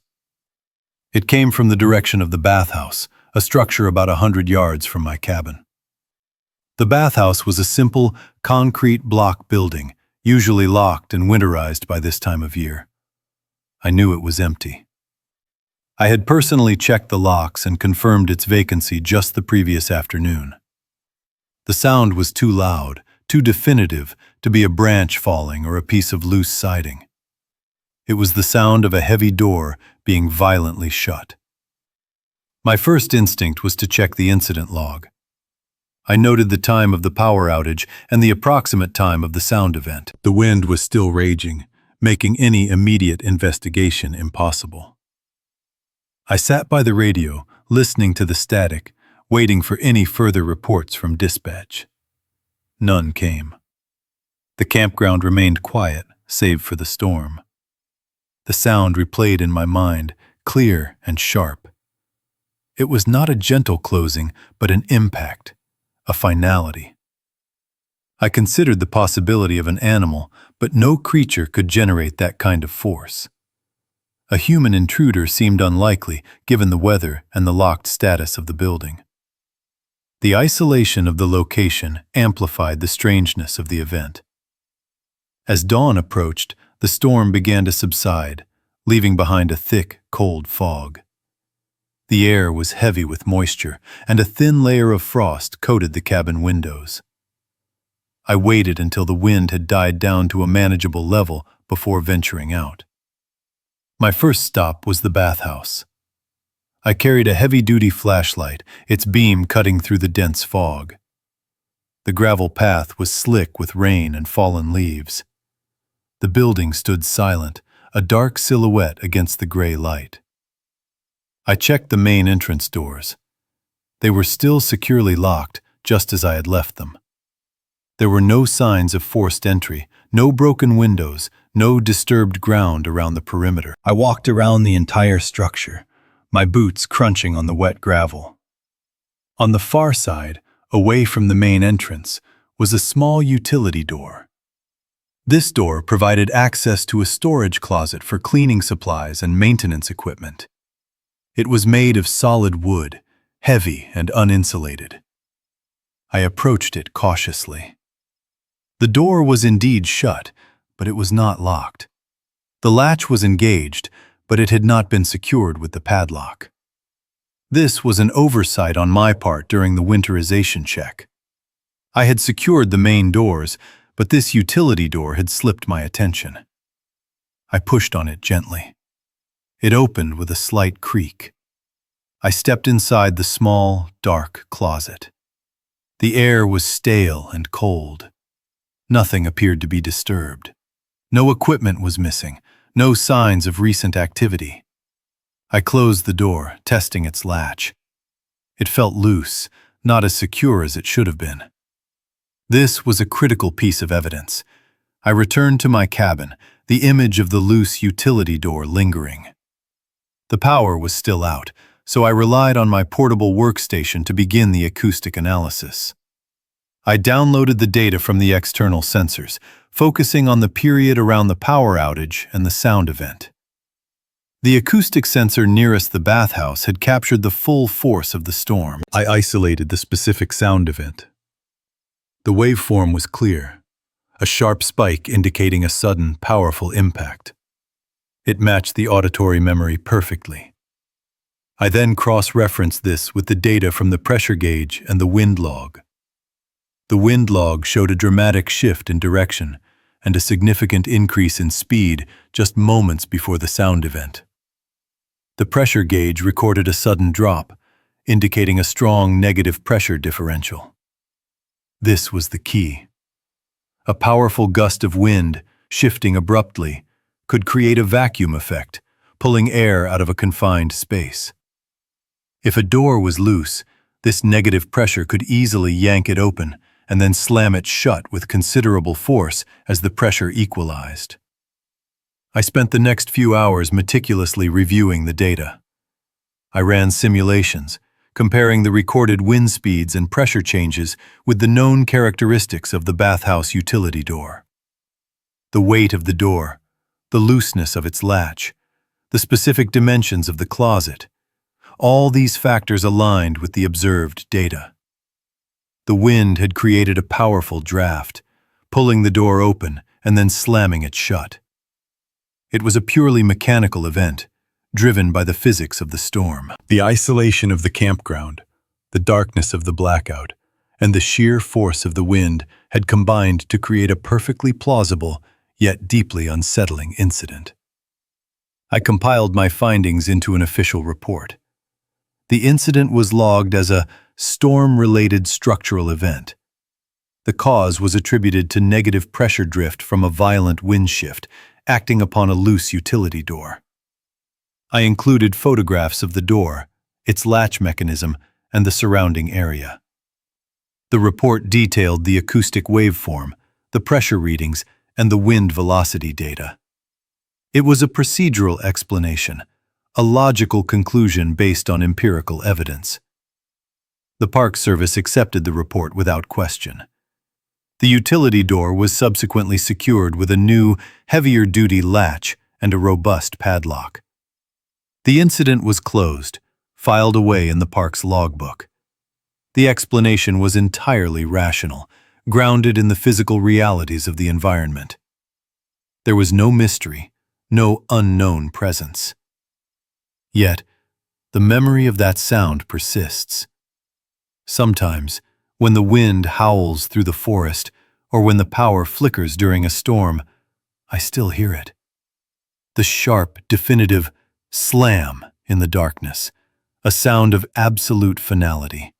It came from the direction of the bathhouse, a structure about 100 yards from my cabin. The bathhouse was a simple, concrete block building, usually locked and winterized by this time of year. I knew it was empty. I had personally checked the locks and confirmed its vacancy just the previous afternoon. The sound was too loud, too definitive to be a branch falling or a piece of loose siding. It was the sound of a heavy door being violently shut. My first instinct was to check the incident log. I noted the time of the power outage and the approximate time of the sound event. The wind was still raging, making any immediate investigation impossible. I sat by the radio, listening to the static, waiting for any further reports from dispatch. None came. The campground remained quiet, save for the storm. The sound replayed in my mind, clear and sharp. It was not a gentle closing, but an impact, a finality. I considered the possibility of an animal, but no creature could generate that kind of force. A human intruder seemed unlikely, given the weather and the locked status of the building. The isolation of the location amplified the strangeness of the event. As dawn approached, the storm began to subside, leaving behind a thick, cold fog. The air was heavy with moisture, and a thin layer of frost coated the cabin windows. I waited until the wind had died down to a manageable level before venturing out. My first stop was the bathhouse. I carried a heavy-duty flashlight, its beam cutting through the dense fog. The gravel path was slick with rain and fallen leaves. The building stood silent, a dark silhouette against the gray light. I checked the main entrance doors. They were still securely locked, just as I had left them. There were no signs of forced entry, no broken windows, no disturbed ground around the perimeter. I walked around the entire structure, my boots crunching on the wet gravel. On the far side, away from the main entrance, was a small utility door. This door provided access to a storage closet for cleaning supplies and maintenance equipment. It was made of solid wood, heavy and uninsulated. I approached it cautiously. The door was indeed shut, but it was not locked. The latch was engaged, but it had not been secured with the padlock. This was an oversight on my part during the winterization check. I had secured the main doors, but this utility door had slipped my attention. I pushed on it gently. It opened with a slight creak. I stepped inside the small, dark closet. The air was stale and cold. Nothing appeared to be disturbed. No equipment was missing, no signs of recent activity. I closed the door, testing its latch. It felt loose, not as secure as it should have been. This was a critical piece of evidence. I returned to my cabin, the image of the loose utility door lingering. The power was still out, so I relied on my portable workstation to begin the acoustic analysis. I downloaded the data from the external sensors, focusing on the period around the power outage and the sound event. The acoustic sensor nearest the bathhouse had captured the full force of the storm. I isolated the specific sound event. The waveform was clear, a sharp spike indicating a sudden, powerful impact. It matched the auditory memory perfectly. I then cross-referenced this with the data from the pressure gauge and the wind log. The wind log showed a dramatic shift in direction and a significant increase in speed just moments before the sound event. The pressure gauge recorded a sudden drop, indicating a strong negative pressure differential. This was the key. A powerful gust of wind, shifting abruptly, could create a vacuum effect, pulling air out of a confined space. If a door was loose, this negative pressure could easily yank it open and then slam it shut with considerable force as the pressure equalized. I spent the next few hours meticulously reviewing the data. I ran simulations, comparing the recorded wind speeds and pressure changes with the known characteristics of the bathhouse utility door. The weight of the door, the looseness of its latch, the specific dimensions of the closet. All these factors aligned with the observed data. The wind had created a powerful draft, pulling the door open and then slamming it shut. It was a purely mechanical event, driven by the physics of the storm. The isolation of the campground, the darkness of the blackout, and the sheer force of the wind had combined to create a perfectly plausible, yet deeply unsettling incident. I compiled my findings into an official report. The incident was logged as a storm-related structural event. The cause was attributed to negative pressure drift from a violent wind shift acting upon a loose utility door. I included photographs of the door, its latch mechanism, and the surrounding area. The report detailed the acoustic waveform, the pressure readings, and the wind velocity data. It was a procedural explanation, a logical conclusion based on empirical evidence. The Park Service accepted the report without question. The utility door was subsequently secured with a new, heavier-duty latch and a robust padlock. The incident was closed, filed away in the park's logbook. The explanation was entirely rational, grounded in the physical realities of the environment. There was no mystery, no unknown presence. Yet, the memory of that sound persists. Sometimes, when the wind howls through the forest, or when the power flickers during a storm, I still hear it. The sharp, definitive slam in the darkness, a sound of absolute finality.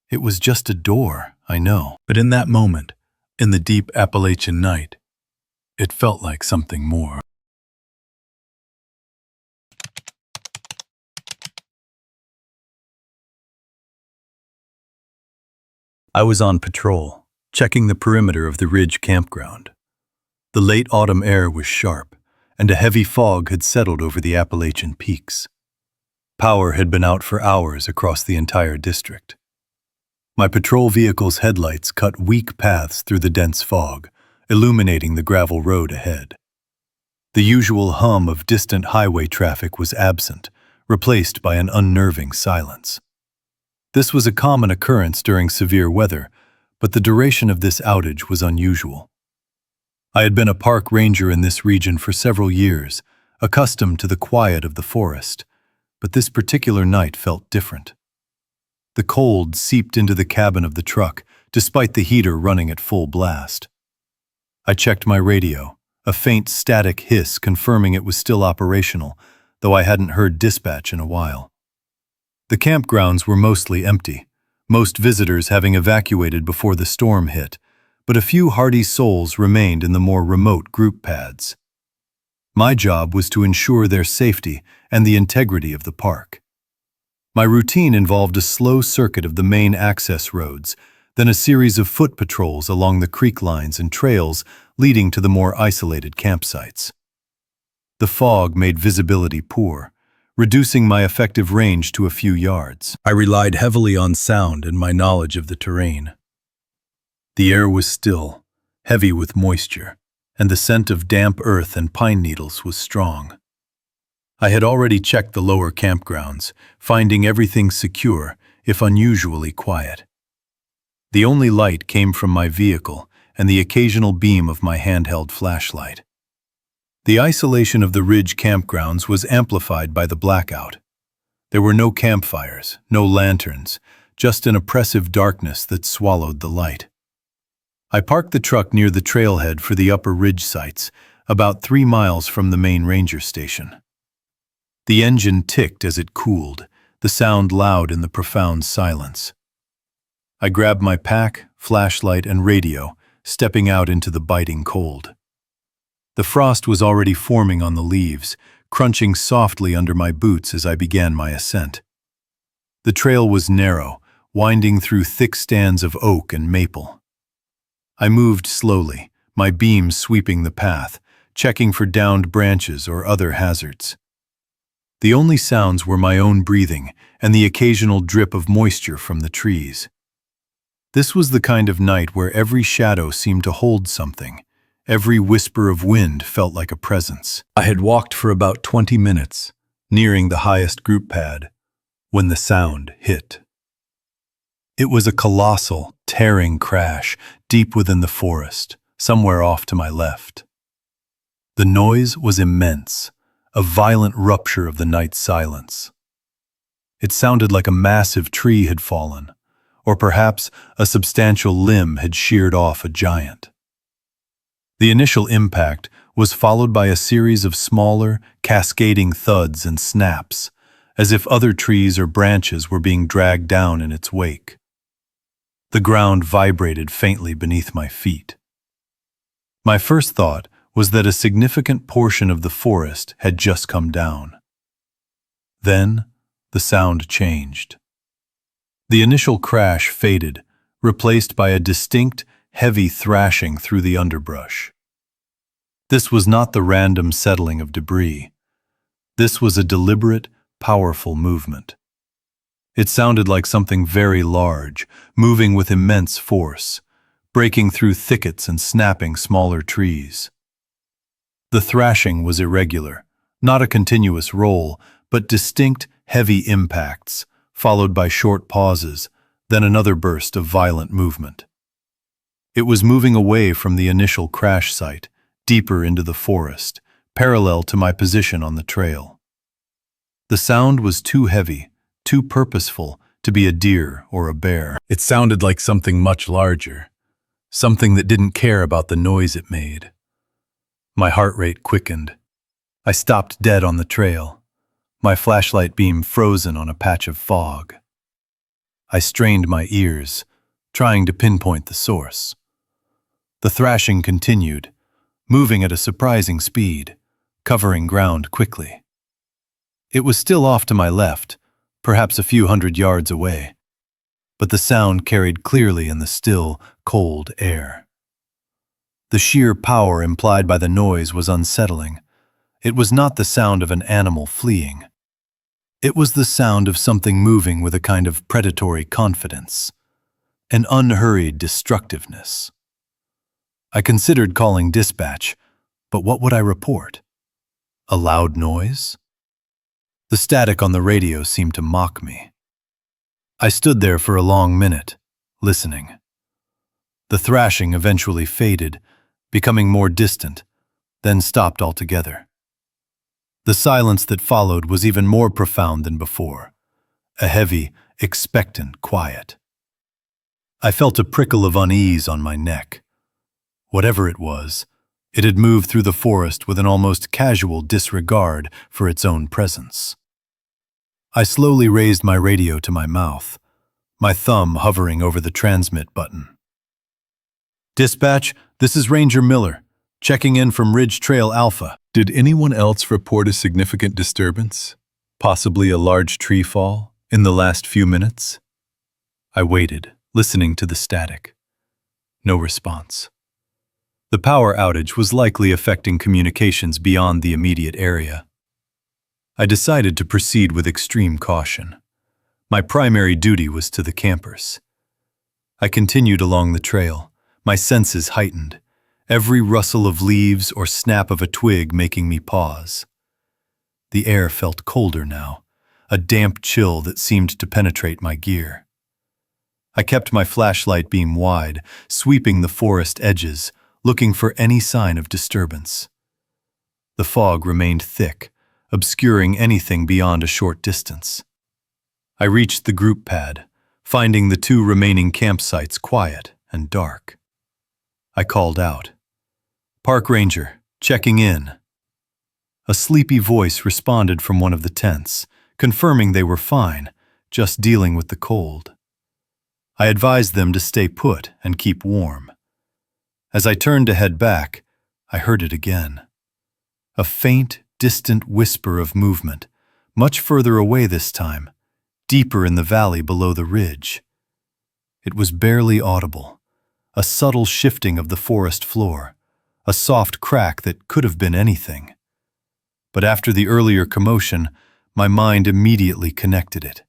It was just a door, I know, but in that moment, in the deep Appalachian night, it felt like something more. I was on patrol, checking the perimeter of the Ridge campground. The late autumn air was sharp, and a heavy fog had settled over the Appalachian peaks. Power had been out for hours across the entire district. My patrol vehicle's headlights cut weak paths through the dense fog, illuminating the gravel road ahead. The usual hum of distant highway traffic was absent, replaced by an unnerving silence. This was a common occurrence during severe weather, but the duration of this outage was unusual. I had been a park ranger in this region for several years, accustomed to the quiet of the forest, but this particular night felt different. The cold seeped into the cabin of the truck, despite the heater running at full blast. I checked my radio, a faint static hiss confirming it was still operational, though I hadn't heard dispatch in a while. The campgrounds were mostly empty, most visitors having evacuated before the storm hit, but a few hardy souls remained in the more remote group pads. My job was to ensure their safety and the integrity of the park. My routine involved a slow circuit of the main access roads, then a series of foot patrols along the creek lines and trails leading to the more isolated campsites. The fog made visibility poor, reducing my effective range to a few yards. I relied heavily on sound and my knowledge of the terrain. The air was still, heavy with moisture, and the scent of damp earth and pine needles was strong. I had already checked the lower campgrounds, finding everything secure, if unusually quiet. The only light came from my vehicle and the occasional beam of my handheld flashlight. The isolation of the Ridge campgrounds was amplified by the blackout. There were no campfires, no lanterns, just an oppressive darkness that swallowed the light. I parked the truck near the trailhead for the upper ridge sites, about 3 miles from the main ranger station. The engine ticked as it cooled, the sound loud in the profound silence. I grabbed my pack, flashlight, and radio, stepping out into the biting cold. The frost was already forming on the leaves, crunching softly under my boots as I began my ascent. The trail was narrow, winding through thick stands of oak and maple. I moved slowly, my beam sweeping the path, checking for downed branches or other hazards. The only sounds were my own breathing and the occasional drip of moisture from the trees. This was the kind of night where every shadow seemed to hold something, Every whisper of wind felt like a presence. I had walked for about 20 minutes, nearing the highest group pad, when the sound hit. It was a colossal, tearing crash deep within the forest, somewhere off to my left. The noise was immense, a violent rupture of the night's silence. It sounded like a massive tree had fallen, or perhaps a substantial limb had sheared off a giant. The initial impact was followed by a series of smaller, cascading thuds and snaps, as if other trees or branches were being dragged down in its wake. The ground vibrated faintly beneath my feet. My first thought was that a significant portion of the forest had just come down. Then, the sound changed. The initial crash faded, replaced by a distinct, heavy thrashing through the underbrush. This was not the random settling of debris. This was a deliberate, powerful movement. It sounded like something very large, moving with immense force, breaking through thickets and snapping smaller trees. The thrashing was irregular, not a continuous roll, but distinct, heavy impacts, followed by short pauses, then another burst of violent movement. It was moving away from the initial crash site, deeper into the forest, parallel to my position on the trail. The sound was too heavy, too purposeful to be a deer or a bear. It sounded like something much larger, something that didn't care about the noise it made. My heart rate quickened. I stopped dead on the trail, my flashlight beam frozen on a patch of fog. I strained my ears, trying to pinpoint the source. The thrashing continued, moving at a surprising speed, covering ground quickly. It was still off to my left, perhaps a few hundred yards away, but the sound carried clearly in the still, cold air. The sheer power implied by the noise was unsettling. It was not the sound of an animal fleeing. It was the sound of something moving with a kind of predatory confidence, an unhurried destructiveness. I considered calling dispatch, but what would I report? A loud noise? The static on the radio seemed to mock me. I stood there for a long minute, listening. The thrashing eventually faded, becoming more distant, then stopped altogether. The silence that followed was even more profound than before, a heavy, expectant quiet. I felt a prickle of unease on my neck. Whatever it was, it had moved through the forest with an almost casual disregard for its own presence. I slowly raised my radio to my mouth, my thumb hovering over the transmit button. Dispatch, this is Ranger Miller, checking in from Ridge Trail Alpha. Did anyone else report a significant disturbance, possibly a large tree fall, in the last few minutes? I waited, listening to the static. No response. The power outage was likely affecting communications beyond the immediate area. I decided to proceed with extreme caution. My primary duty was to the campers. I continued along the trail, my senses heightened, every rustle of leaves or snap of a twig making me pause. The air felt colder now, a damp chill that seemed to penetrate my gear. I kept my flashlight beam wide, sweeping the forest edges, looking for any sign of disturbance. The fog remained thick, obscuring anything beyond a short distance. I reached the group pad, finding the two remaining campsites quiet and dark. I called out, "Park Ranger, checking in." A sleepy voice responded from one of the tents, confirming they were fine, just dealing with the cold. I advised them to stay put and keep warm. As I turned to head back, I heard it again. A faint, distant whisper of movement, much further away this time, deeper in the valley below the ridge. It was barely audible, a subtle shifting of the forest floor, a soft crack that could have been anything. But after the earlier commotion, my mind immediately connected it.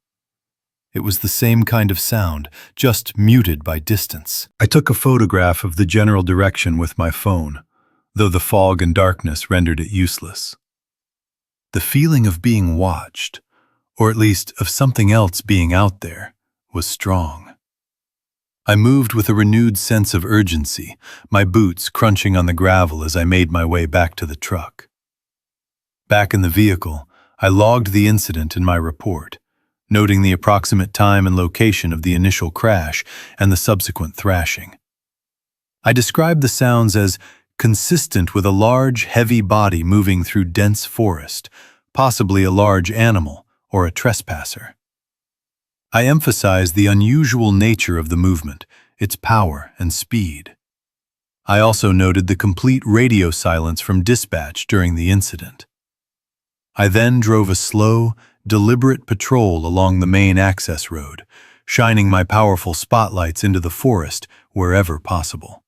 It was the same kind of sound, just muted by distance. I took a photograph of the general direction with my phone, though the fog and darkness rendered it useless. The feeling of being watched, or at least of something else being out there, was strong. I moved with a renewed sense of urgency, my boots crunching on the gravel as I made my way back to the truck. Back in the vehicle, I logged the incident in my report, noting the approximate time and location of the initial crash and the subsequent thrashing. I described the sounds as consistent with a large, heavy body moving through dense forest, possibly a large animal or a trespasser. I emphasized the unusual nature of the movement, its power and speed. I also noted the complete radio silence from dispatch during the incident. I then drove a slow, deliberate patrol along the main access road, shining my powerful spotlights into the forest wherever possible.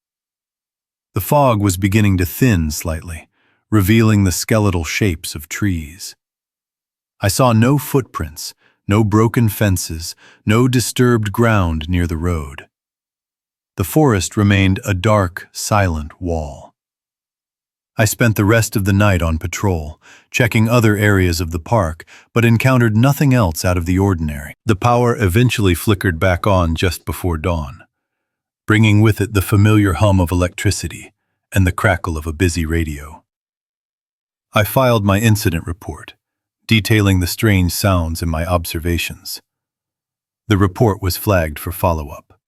The fog was beginning to thin slightly, revealing the skeletal shapes of trees. I saw no footprints, no broken fences, no disturbed ground near the road. The forest remained a dark, silent wall. I spent the rest of the night on patrol, checking other areas of the park, but encountered nothing else out of the ordinary. The power eventually flickered back on just before dawn, bringing with it the familiar hum of electricity and the crackle of a busy radio. I filed my incident report, detailing the strange sounds and my observations. The report was flagged for follow-up.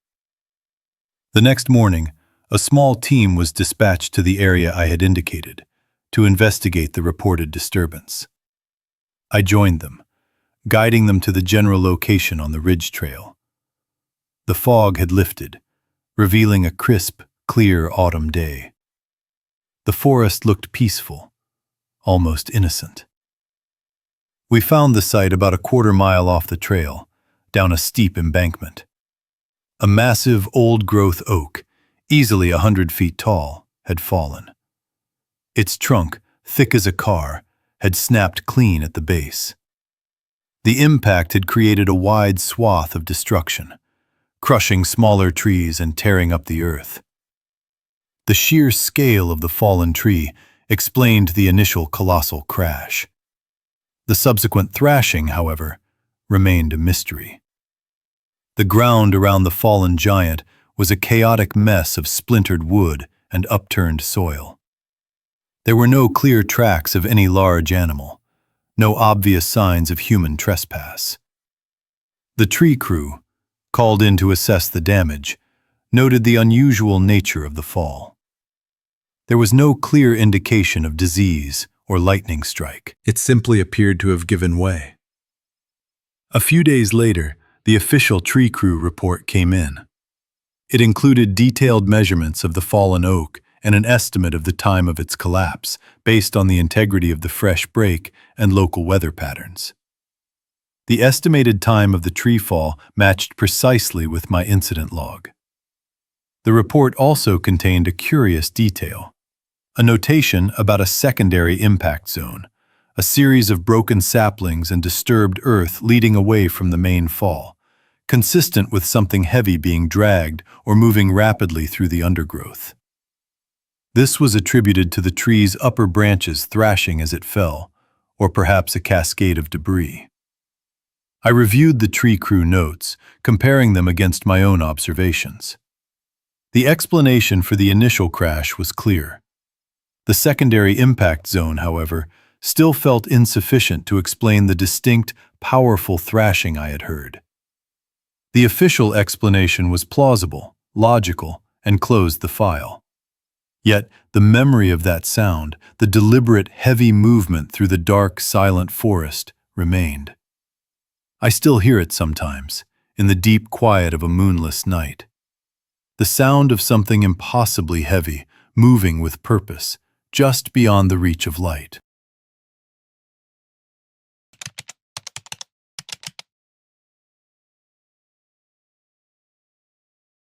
The next morning, a small team was dispatched to the area I had indicated to investigate the reported disturbance. I joined them, guiding them to the general location on the ridge trail. The fog had lifted, revealing a crisp, clear autumn day. The forest looked peaceful, almost innocent. We found the site about a quarter-mile off the trail, down a steep embankment. A massive old-growth oak, easily 100 feet tall, had fallen. Its trunk, thick as a car, had snapped clean at the base. The impact had created a wide swath of destruction, crushing smaller trees and tearing up the earth. The sheer scale of the fallen tree explained the initial colossal crash. The subsequent thrashing, however, remained a mystery. The ground around the fallen giant was a chaotic mess of splintered wood and upturned soil. There were no clear tracks of any large animal, no obvious signs of human trespass. The tree crew, called in to assess the damage, noted the unusual nature of the fall. There was no clear indication of disease or lightning strike. It simply appeared to have given way. A few days later, the official tree crew report came in. It included detailed measurements of the fallen oak and an estimate of the time of its collapse, based on the integrity of the fresh break and local weather patterns. The estimated time of the tree fall matched precisely with my incident log. The report also contained a curious detail, a notation about a secondary impact zone, a series of broken saplings and disturbed earth leading away from the main fall, consistent with something heavy being dragged or moving rapidly through the undergrowth. This was attributed to the tree's upper branches thrashing as it fell, or perhaps a cascade of debris. I reviewed the tree crew notes, comparing them against my own observations. The explanation for the initial crash was clear. The secondary impact zone, however, still felt insufficient to explain the distinct, powerful thrashing I had heard. The official explanation was plausible, logical, and closed the file. Yet, the memory of that sound, the deliberate, heavy movement through the dark, silent forest, remained. I still hear it sometimes, in the deep quiet of a moonless night. The sound of something impossibly heavy, moving with purpose, just beyond the reach of light.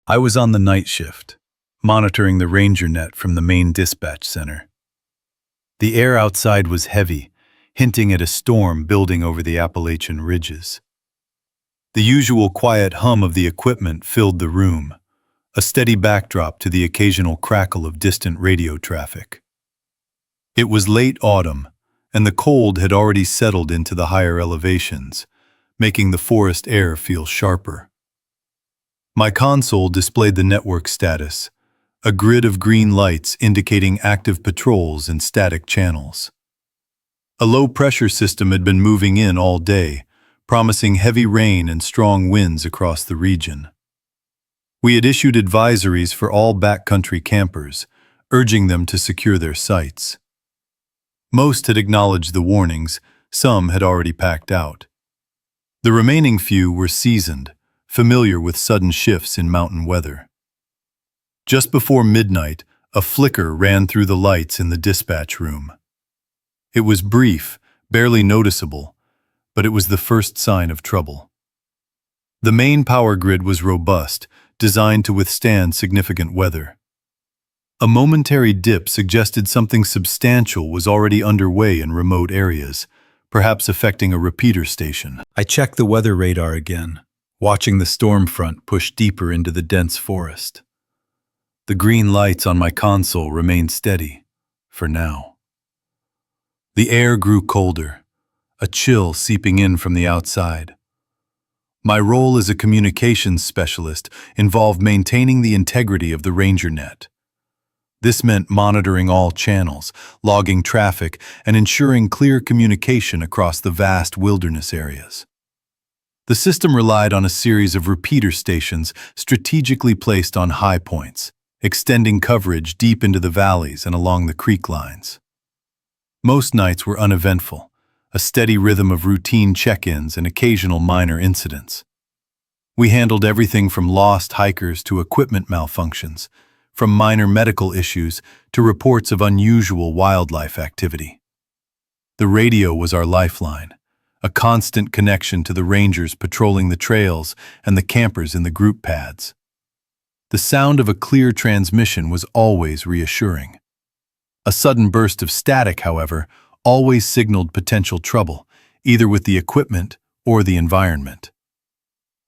I was on the night shift, monitoring the ranger net from the main dispatch center. The air outside was heavy, hinting at a storm building over the Appalachian ridges. The usual quiet hum of the equipment filled the room, a steady backdrop to the occasional crackle of distant radio traffic. It was late autumn, and the cold had already settled into the higher elevations, making the forest air feel sharper. My console displayed the network status, a grid of green lights indicating active patrols and static channels. A low-pressure system had been moving in all day, promising heavy rain and strong winds across the region. We had issued advisories for all backcountry campers, urging them to secure their sites. Most had acknowledged the warnings, some had already packed out. The remaining few were seasoned, familiar with sudden shifts in mountain weather. Just before midnight, a flicker ran through the lights in the dispatch room. It was brief, barely noticeable, but it was the first sign of trouble. The main power grid was robust, designed to withstand significant weather. A momentary dip suggested something substantial was already underway in remote areas, perhaps affecting a repeater station. I checked the weather radar again, watching the storm front push deeper into the dense forest. The green lights on my console remained steady, for now. The air grew colder, a chill seeping in from the outside. My role as a communications specialist involved maintaining the integrity of the ranger net. This meant monitoring all channels, logging traffic, and ensuring clear communication across the vast wilderness areas. The system relied on a series of repeater stations strategically placed on high points, extending coverage deep into the valleys and along the creek lines. Most nights were uneventful, a steady rhythm of routine check-ins and occasional minor incidents. We handled everything from lost hikers to equipment malfunctions, from minor medical issues to reports of unusual wildlife activity. The radio was our lifeline, a constant connection to the rangers patrolling the trails and the campers in the group pads. The sound of a clear transmission was always reassuring. A sudden burst of static, however, always signaled potential trouble, either with the equipment or the environment.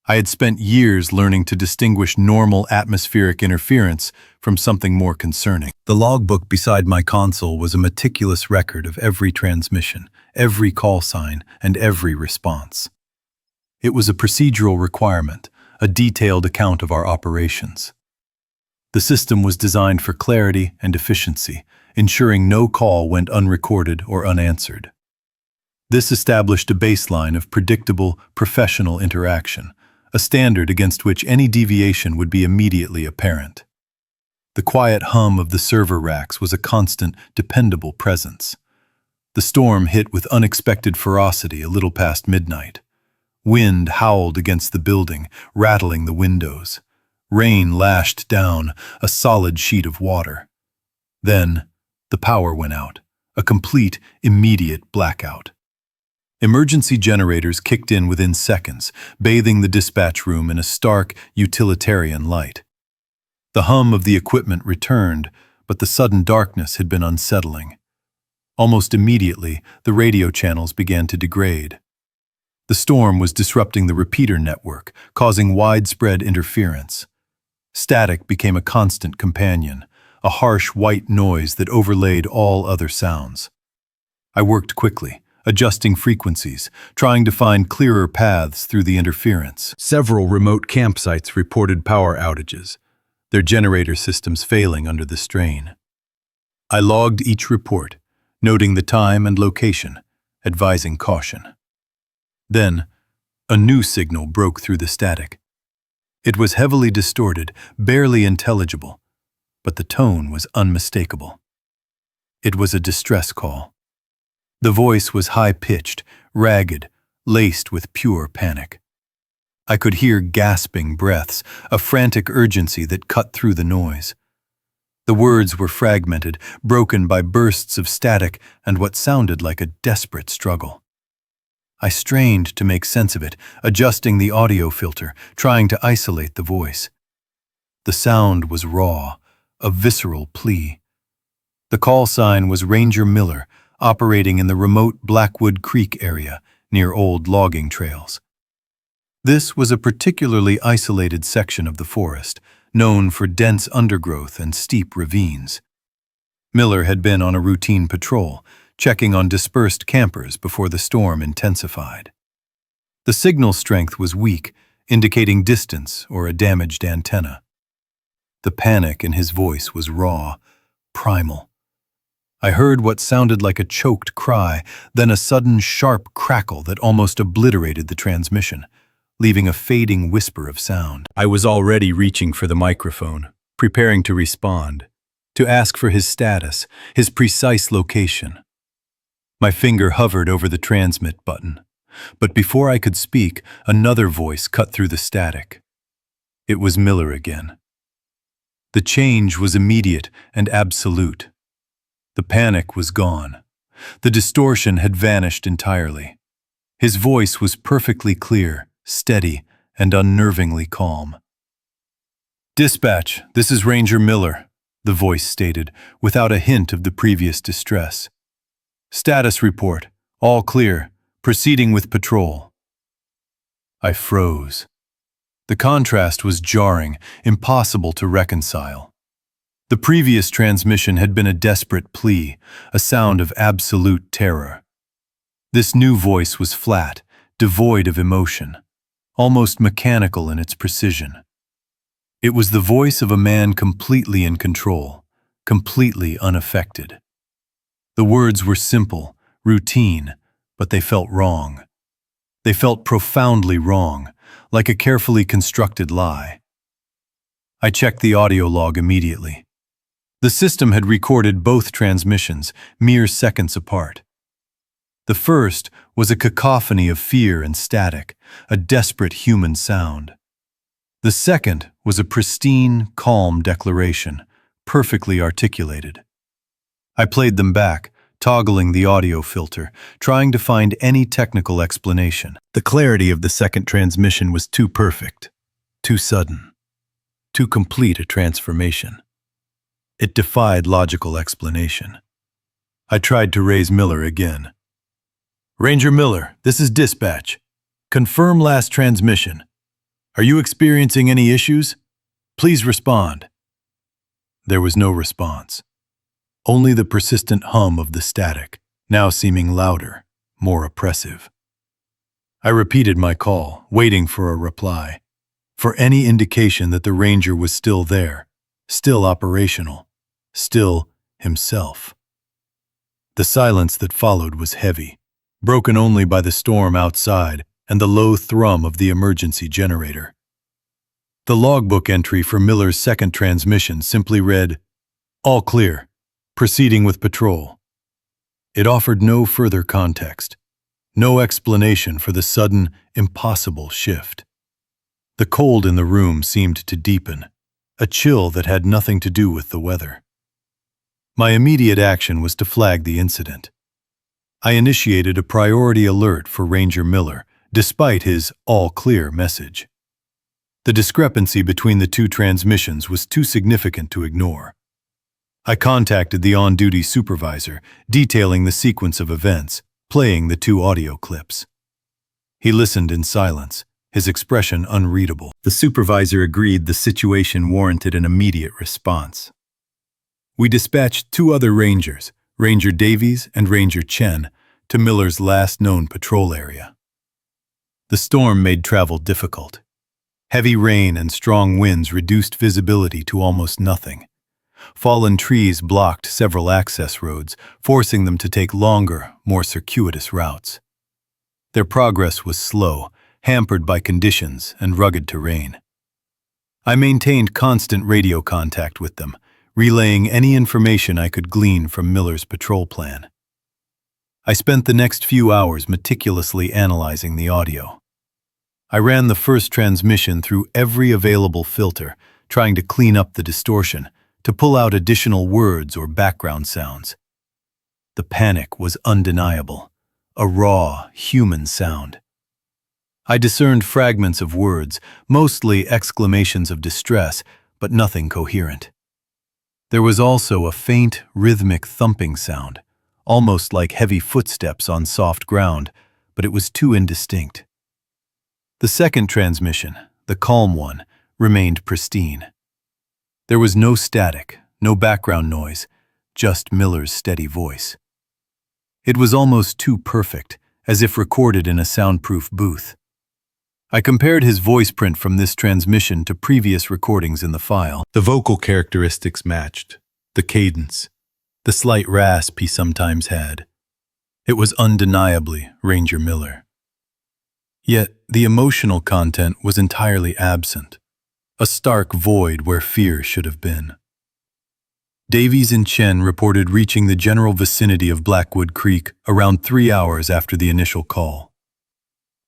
I had spent years learning to distinguish normal atmospheric interference from something more concerning. The logbook beside my console was a meticulous record of every transmission, every call sign, and every response. It was a procedural requirement, a detailed account of our operations. The system was designed for clarity and efficiency, ensuring no call went unrecorded or unanswered. This established a baseline of predictable, professional interaction, a standard against which any deviation would be immediately apparent. The quiet hum of the server racks was a constant, dependable presence. The storm hit with unexpected ferocity a little past midnight. Wind howled against the building, rattling the windows. Rain lashed down, a solid sheet of water. Then, the power went out, a complete, immediate blackout. Emergency generators kicked in within seconds, bathing the dispatch room in a stark, utilitarian light. The hum of the equipment returned, but the sudden darkness had been unsettling. Almost immediately, the radio channels began to degrade. The storm was disrupting the repeater network, causing widespread interference. Static became a constant companion, a harsh white noise that overlaid all other sounds. I worked quickly, adjusting frequencies, trying to find clearer paths through the interference. Several remote campsites reported power outages, their generator systems failing under the strain. I logged each report, noting the time and location, advising caution. Then, a new signal broke through the static. It was heavily distorted, barely intelligible, but the tone was unmistakable. It was a distress call. The voice was high-pitched, ragged, laced with pure panic. I could hear gasping breaths, a frantic urgency that cut through the noise. The words were fragmented, broken by bursts of static and what sounded like a desperate struggle. I strained to make sense of it, adjusting the audio filter, trying to isolate the voice. The sound was raw, a visceral plea. The call sign was Ranger Miller, operating in the remote Blackwood Creek area near old logging trails. This was a particularly isolated section of the forest, known for dense undergrowth and steep ravines. Miller had been on a routine patrol, checking on dispersed campers before the storm intensified. The signal strength was weak, indicating distance or a damaged antenna. The panic in his voice was raw, primal. I heard what sounded like a choked cry, then a sudden sharp crackle that almost obliterated the transmission, leaving a fading whisper of sound. I was already reaching for the microphone, preparing to respond, to ask for his status, his precise location. My finger hovered over the transmit button, but before I could speak, another voice cut through the static. It was Miller again. The change was immediate and absolute. The panic was gone. The distortion had vanished entirely. His voice was perfectly clear, steady, and unnervingly calm. "Dispatch, this is Ranger Miller," the voice stated, without a hint of the previous distress. "Status report, all clear, proceeding with patrol." I froze. The contrast was jarring, impossible to reconcile. The previous transmission had been a desperate plea, a sound of absolute terror. This new voice was flat, devoid of emotion, almost mechanical in its precision. It was the voice of a man completely in control, completely unaffected. The words were simple, routine, but they felt wrong. They felt profoundly wrong, like a carefully constructed lie. I checked the audio log immediately. The system had recorded both transmissions, mere seconds apart. The first was a cacophony of fear and static, a desperate human sound. The second was a pristine, calm declaration, perfectly articulated. I played them back, toggling the audio filter, trying to find any technical explanation. The clarity of the second transmission was too perfect, too sudden, too complete a transformation. It defied logical explanation. I tried to raise Miller again. "Ranger Miller, this is dispatch. Confirm last transmission. Are you experiencing any issues? Please respond." There was no response. Only the persistent hum of the static, now seeming louder, more oppressive. I repeated my call, waiting for a reply, for any indication that the ranger was still there, still operational, still himself. The silence that followed was heavy, broken only by the storm outside and the low thrum of the emergency generator. The logbook entry for Miller's second transmission simply read, "All clear, proceeding with patrol." It offered no further context, no explanation for the sudden, impossible shift. The cold in the room seemed to deepen, a chill that had nothing to do with the weather. My immediate action was to flag the incident. I initiated a priority alert for Ranger Miller, despite his all-clear message. The discrepancy between the two transmissions was too significant to ignore. I contacted the on-duty supervisor, detailing the sequence of events, playing the two audio clips. He listened in silence, his expression unreadable. The supervisor agreed the situation warranted an immediate response. We dispatched two other rangers, Ranger Davies and Ranger Chen, to Miller's last known patrol area. The storm made travel difficult. Heavy rain and strong winds reduced visibility to almost nothing. Fallen trees blocked several access roads, forcing them to take longer, more circuitous routes. Their progress was slow, hampered by conditions and rugged terrain. I maintained constant radio contact with them, relaying any information I could glean from Miller's patrol plan. I spent the next few hours meticulously analyzing the audio. I ran the first transmission through every available filter, trying to clean up the distortion, to pull out additional words or background sounds. The panic was undeniable, a raw, human sound. I discerned fragments of words, mostly exclamations of distress, but nothing coherent. There was also a faint, rhythmic thumping sound, almost like heavy footsteps on soft ground, but it was too indistinct. The second transmission, the calm one, remained pristine. There was no static, no background noise, just Miller's steady voice. It was almost too perfect, as if recorded in a soundproof booth. I compared his voice print from this transmission to previous recordings in the file. The vocal characteristics matched, the cadence, the slight rasp he sometimes had. It was undeniably Ranger Miller. Yet the emotional content was entirely absent, a stark void where fear should have been. Davies and Chen reported reaching the general vicinity of Blackwood Creek around 3 hours after the initial call.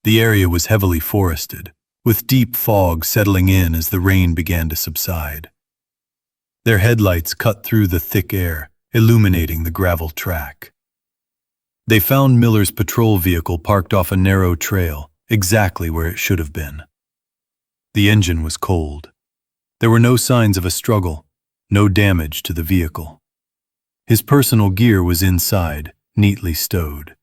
The area was heavily forested, with deep fog settling in as the rain began to subside. Their headlights cut through the thick air, illuminating the gravel track. They found Miller's patrol vehicle parked off a narrow trail, exactly where it should have been. The engine was cold. There were no signs of a struggle, no damage to the vehicle. His personal gear was inside, neatly stowed.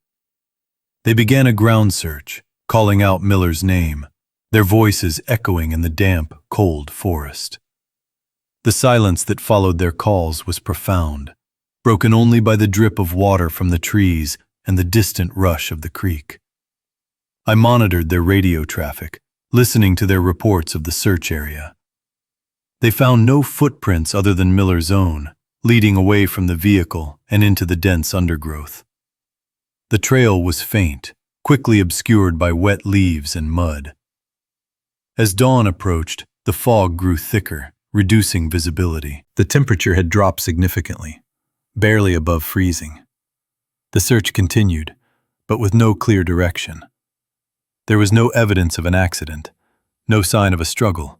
They began a ground search, calling out Miller's name, their voices echoing in the damp, cold forest. The silence that followed their calls was profound, broken only by the drip of water from the trees and the distant rush of the creek. I monitored their radio traffic, listening to their reports of the search area. They found no footprints other than Miller's own, leading away from the vehicle and into the dense undergrowth. The trail was faint, quickly obscured by wet leaves and mud. As dawn approached, the fog grew thicker, reducing visibility. The temperature had dropped significantly, barely above freezing. The search continued, but with no clear direction. There was no evidence of an accident, no sign of a struggle,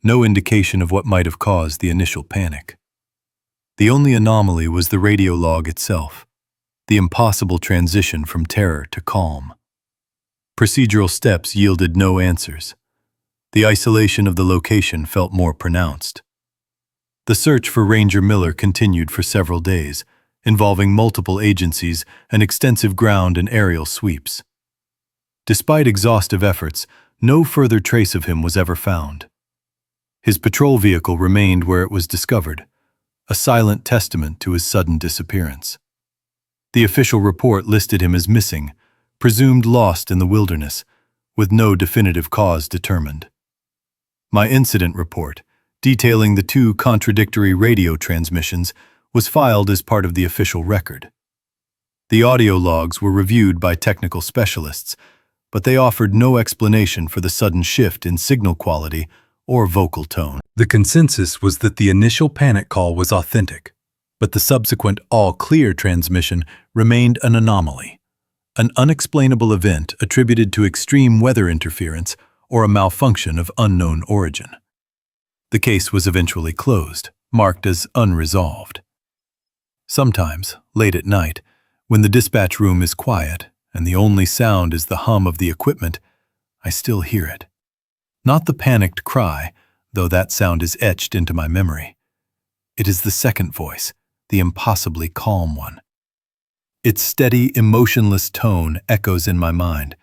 no indication of what might have caused the initial panic. The only anomaly was the radio log itself, the impossible transition from terror to calm. Procedural steps yielded no answers. The isolation of the location felt more pronounced. The search for Ranger Miller continued for several days, involving multiple agencies and extensive ground and aerial sweeps. Despite exhaustive efforts, no further trace of him was ever found. His patrol vehicle remained where it was discovered, a silent testament to his sudden disappearance. The official report listed him as missing, presumed lost in the wilderness, with no definitive cause determined. My incident report, detailing the 2 contradictory radio transmissions, was filed as part of the official record. The audio logs were reviewed by technical specialists, but they offered no explanation for the sudden shift in signal quality or vocal tone. The consensus was that the initial panic call was authentic, but the subsequent all-clear transmission remained an anomaly, an unexplainable event attributed to extreme weather interference or a malfunction of unknown origin. The case was eventually closed, marked as unresolved. Sometimes, late at night, when the dispatch room is quiet and the only sound is the hum of the equipment, I still hear it. Not the panicked cry, though that sound is etched into my memory. It is the second voice, the impossibly calm one. Its steady, emotionless tone echoes in my mind,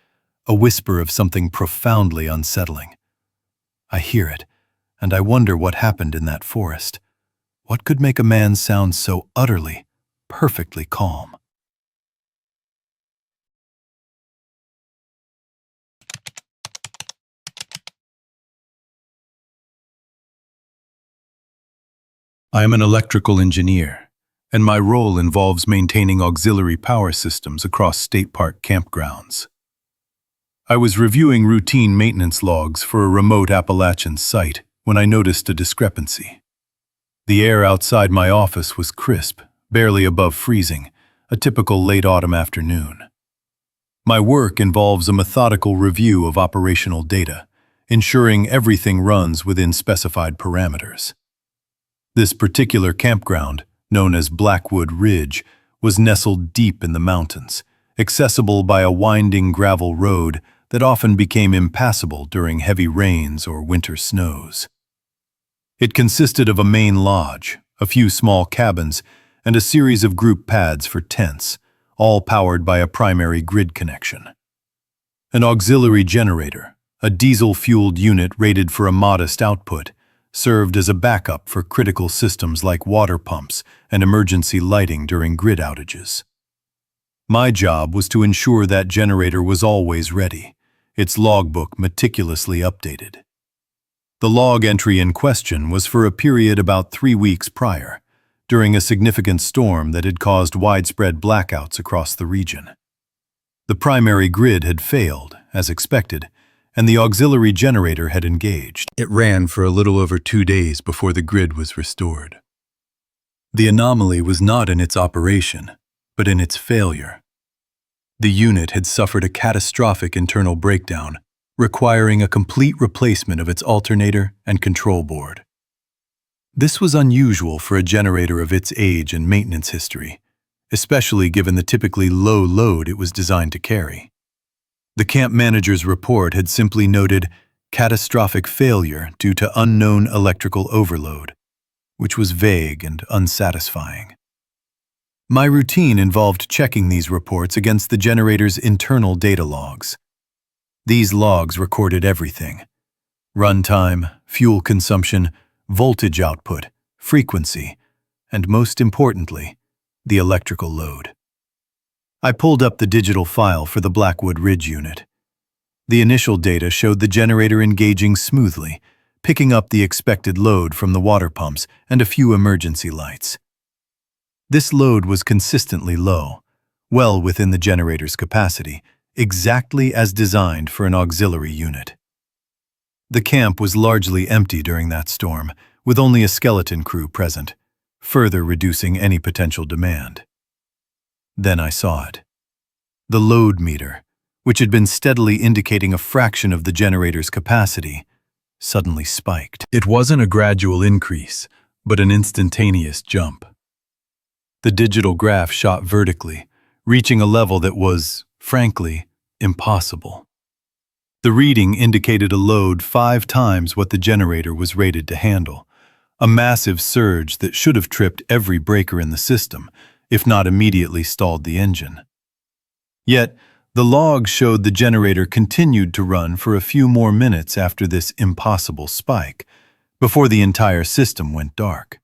a whisper of something profoundly unsettling. I hear it, and I wonder what happened in that forest. What could make a man sound so utterly, perfectly calm? I am an electrical engineer, and my role involves maintaining auxiliary power systems across state park campgrounds. I was reviewing routine maintenance logs for a remote Appalachian site when I noticed a discrepancy. The air outside my office was crisp, barely above freezing, a typical late autumn afternoon. My work involves a methodical review of operational data, ensuring everything runs within specified parameters. This particular campground, known as Blackwood Ridge, was nestled deep in the mountains, accessible by a winding gravel road that often became impassable during heavy rains or winter snows. It consisted of a main lodge, a few small cabins, and a series of group pads for tents, all powered by a primary grid connection. An auxiliary generator, a diesel-fueled unit rated for a modest output, served as a backup for critical systems like water pumps and emergency lighting during grid outages. My job was to ensure that generator was always ready, its logbook meticulously updated. The log entry in question was for a period about 3 weeks prior, during a significant storm that had caused widespread blackouts across the region. The primary grid had failed, as expected, and the auxiliary generator had engaged. It ran for a little over 2 days before the grid was restored. The anomaly was not in its operation, but in its failure. The unit had suffered a catastrophic internal breakdown, requiring a complete replacement of its alternator and control board. This was unusual for a generator of its age and maintenance history, especially given the typically low load it was designed to carry. The camp manager's report had simply noted catastrophic failure due to unknown electrical overload, which was vague and unsatisfying. My routine involved checking these reports against the generator's internal data logs. These logs recorded everything: runtime, fuel consumption, voltage output, frequency, and most importantly, the electrical load. I pulled up the digital file for the Blackwood Ridge unit. The initial data showed the generator engaging smoothly, picking up the expected load from the water pumps and a few emergency lights. This load was consistently low, well within the generator's capacity, exactly as designed for an auxiliary unit. The camp was largely empty during that storm, with only a skeleton crew present, further reducing any potential demand. Then I saw it. The load meter, which had been steadily indicating a fraction of the generator's capacity, suddenly spiked. It wasn't a gradual increase, but an instantaneous jump. The digital graph shot vertically, reaching a level that was, frankly, impossible. The reading indicated a load 5 times what the generator was rated to handle, a massive surge that should have tripped every breaker in the system, if not immediately stalled the engine. Yet, the logs showed the generator continued to run for a few more minutes after this impossible spike, before the entire system went dark.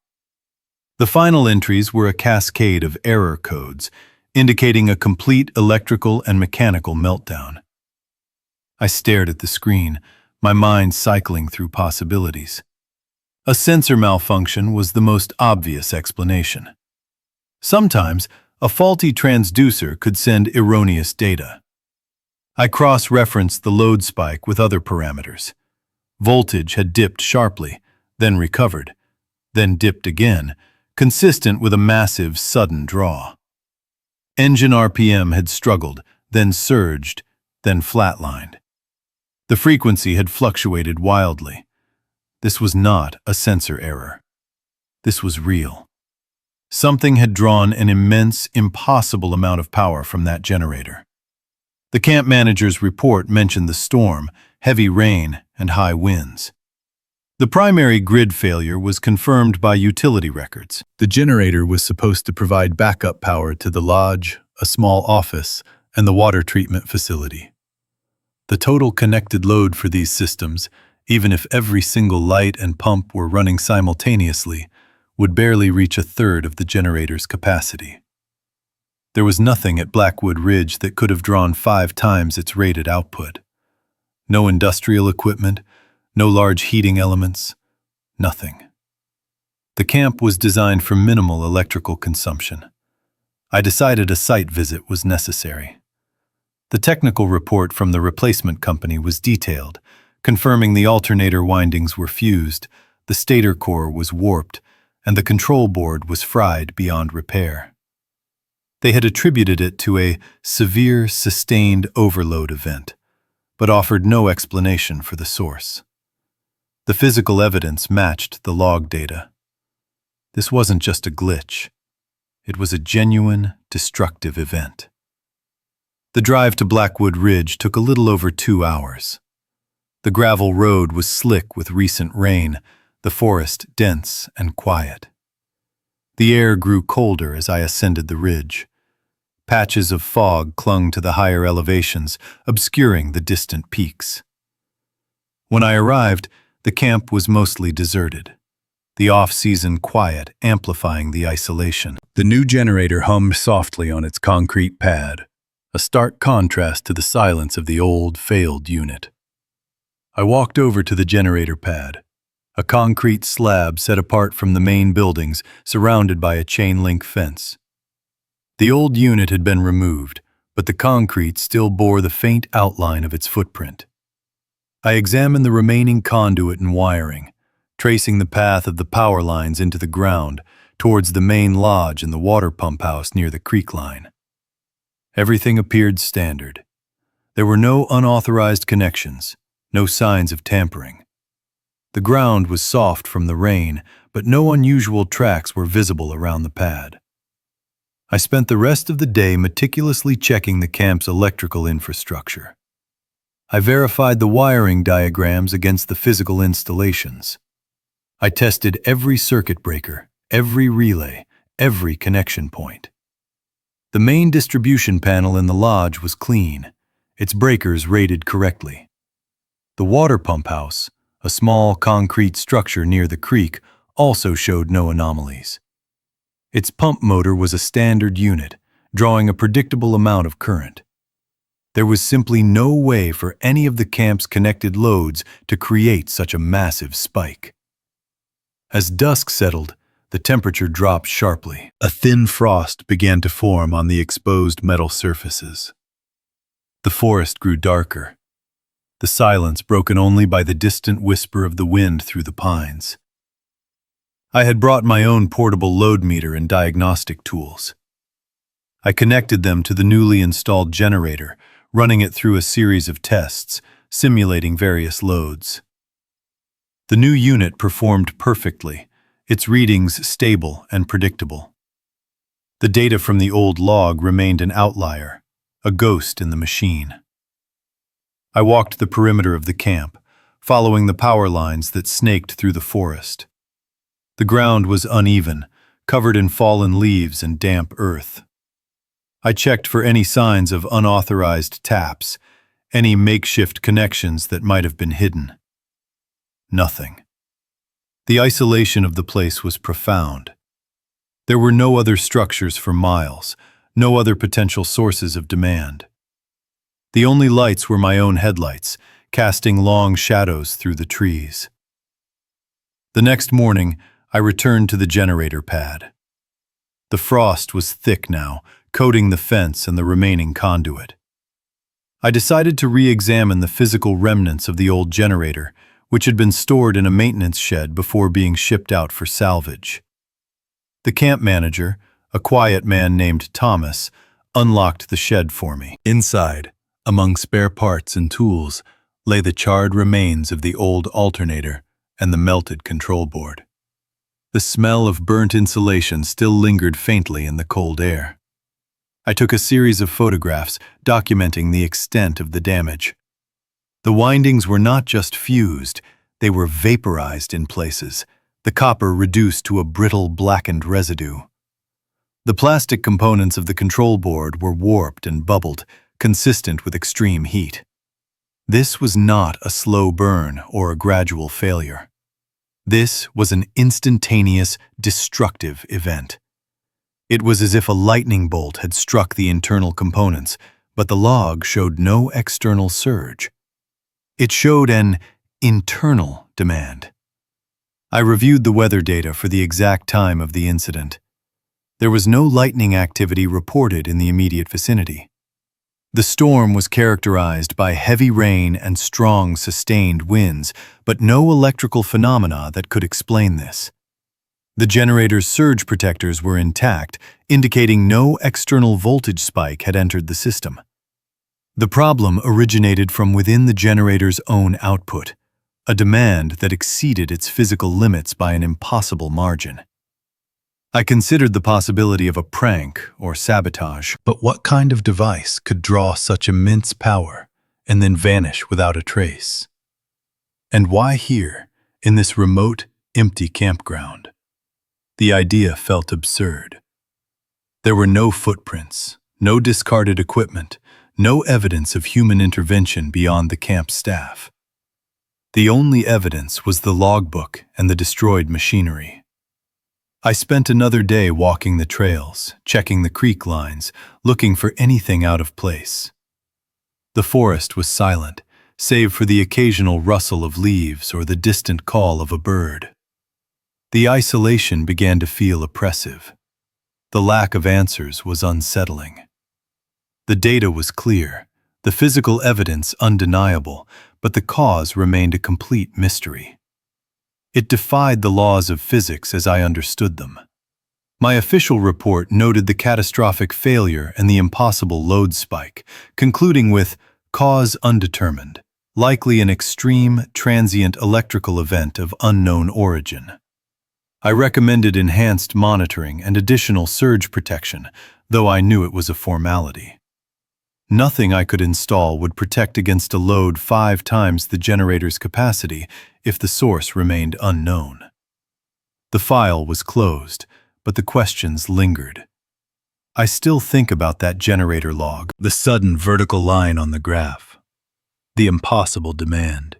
The final entries were a cascade of error codes, indicating a complete electrical and mechanical meltdown. I stared at the screen, my mind cycling through possibilities. A sensor malfunction was the most obvious explanation. Sometimes, a faulty transducer could send erroneous data. I cross-referenced the load spike with other parameters. Voltage had dipped sharply, then recovered, then dipped again, consistent with a massive, sudden draw. Engine RPM had struggled, then surged, then flatlined. The frequency had fluctuated wildly. This was not a sensor error. This was real. Something had drawn an immense, impossible amount of power from that generator. The camp manager's report mentioned the storm, heavy rain, and high winds. The primary grid failure was confirmed by utility records. The generator was supposed to provide backup power to the lodge, a small office, and the water treatment facility. The total connected load for these systems, even if every single light and pump were running simultaneously, would barely reach 1/3 of the generator's capacity. There was nothing at Blackwood Ridge that could have drawn 5 times its rated output. No industrial equipment, no large heating elements, nothing. The camp was designed for minimal electrical consumption. I decided a site visit was necessary. The technical report from the replacement company was detailed, confirming the alternator windings were fused, the stator core was warped, and the control board was fried beyond repair. They had attributed it to a severe, sustained overload event, but offered no explanation for the source. The physical evidence matched the log data. This wasn't just a glitch. It was a genuine, destructive event. The drive to Blackwood Ridge took a little over 2 hours. The gravel road was slick with recent rain, the forest dense and quiet. The air grew colder as I ascended the ridge. Patches of fog clung to the higher elevations, obscuring the distant peaks. When I arrived, The camp was mostly deserted, the off-season quiet amplifying the isolation. The new generator hummed softly on its concrete pad, a stark contrast to the silence of the old, failed unit. I walked over to the generator pad, a concrete slab set apart from the main buildings, surrounded by a chain-link fence. The old unit had been removed, but the concrete still bore the faint outline of its footprint. I examined the remaining conduit and wiring, tracing the path of the power lines into the ground towards the main lodge and the water pump house near the creek line. Everything appeared standard. There were no unauthorized connections, no signs of tampering. The ground was soft from the rain, but no unusual tracks were visible around the pad. I spent the rest of the day meticulously checking the camp's electrical infrastructure. I verified the wiring diagrams against the physical installations. I tested every circuit breaker, every relay, every connection point. The main distribution panel in the lodge was clean, its breakers rated correctly. The water pump house, a small concrete structure near the creek, also showed no anomalies. Its pump motor was a standard unit, drawing a predictable amount of current. There was simply no way for any of the camp's connected loads to create such a massive spike. As dusk settled, the temperature dropped sharply. A thin frost began to form on the exposed metal surfaces. The forest grew darker, the silence broken only by the distant whisper of the wind through the pines. I had brought my own portable load meter and diagnostic tools. I connected them to the newly installed generator, running it through a series of tests, simulating various loads. The new unit performed perfectly, its readings stable and predictable. The data from the old log remained an outlier, a ghost in the machine. I walked the perimeter of the camp, following the power lines that snaked through the forest. The ground was uneven, covered in fallen leaves and damp earth. I checked for any signs of unauthorized taps, any makeshift connections that might have been hidden. Nothing. The isolation of the place was profound. There were no other structures for miles, no other potential sources of demand. The only lights were my own headlights, casting long shadows through the trees. The next morning, I returned to the generator pad. The frost was thick now, coating the fence and the remaining conduit. I decided to re-examine the physical remnants of the old generator, which had been stored in a maintenance shed before being shipped out for salvage. The camp manager, a quiet man named Thomas, unlocked the shed for me. Inside, among spare parts and tools, lay the charred remains of the old alternator and the melted control board. The smell of burnt insulation still lingered faintly in the cold air. I took a series of photographs documenting the extent of the damage. The windings were not just fused, they were vaporized in places, the copper reduced to a brittle, blackened residue. The plastic components of the control board were warped and bubbled, consistent with extreme heat. This was not a slow burn or a gradual failure. This was an instantaneous, destructive event. It was as if a lightning bolt had struck the internal components, but the log showed no external surge. It showed an internal demand. I reviewed the weather data for the exact time of the incident. There was no lightning activity reported in the immediate vicinity. The storm was characterized by heavy rain and strong, sustained winds, but no electrical phenomena that could explain this. The generator's surge protectors were intact, indicating no external voltage spike had entered the system. The problem originated from within the generator's own output, a demand that exceeded its physical limits by an impossible margin. I considered the possibility of a prank or sabotage, but what kind of device could draw such immense power and then vanish without a trace? And why here, in this remote, empty campground? The idea felt absurd. There were no footprints, no discarded equipment, no evidence of human intervention beyond the camp staff. The only evidence was the logbook and the destroyed machinery. I spent another day walking the trails, checking the creek lines, looking for anything out of place. The forest was silent, save for the occasional rustle of leaves or the distant call of a bird. The isolation began to feel oppressive. The lack of answers was unsettling. The data was clear, the physical evidence undeniable, but the cause remained a complete mystery. It defied the laws of physics as I understood them. My official report noted the catastrophic failure and the impossible load spike, concluding with cause undetermined, likely an extreme, transient electrical event of unknown origin. I recommended enhanced monitoring and additional surge protection, though I knew it was a formality. Nothing I could install would protect against a load 5 times the generator's capacity if the source remained unknown. The file was closed, but the questions lingered. I still think about that generator log, the sudden vertical line on the graph, the impossible demand.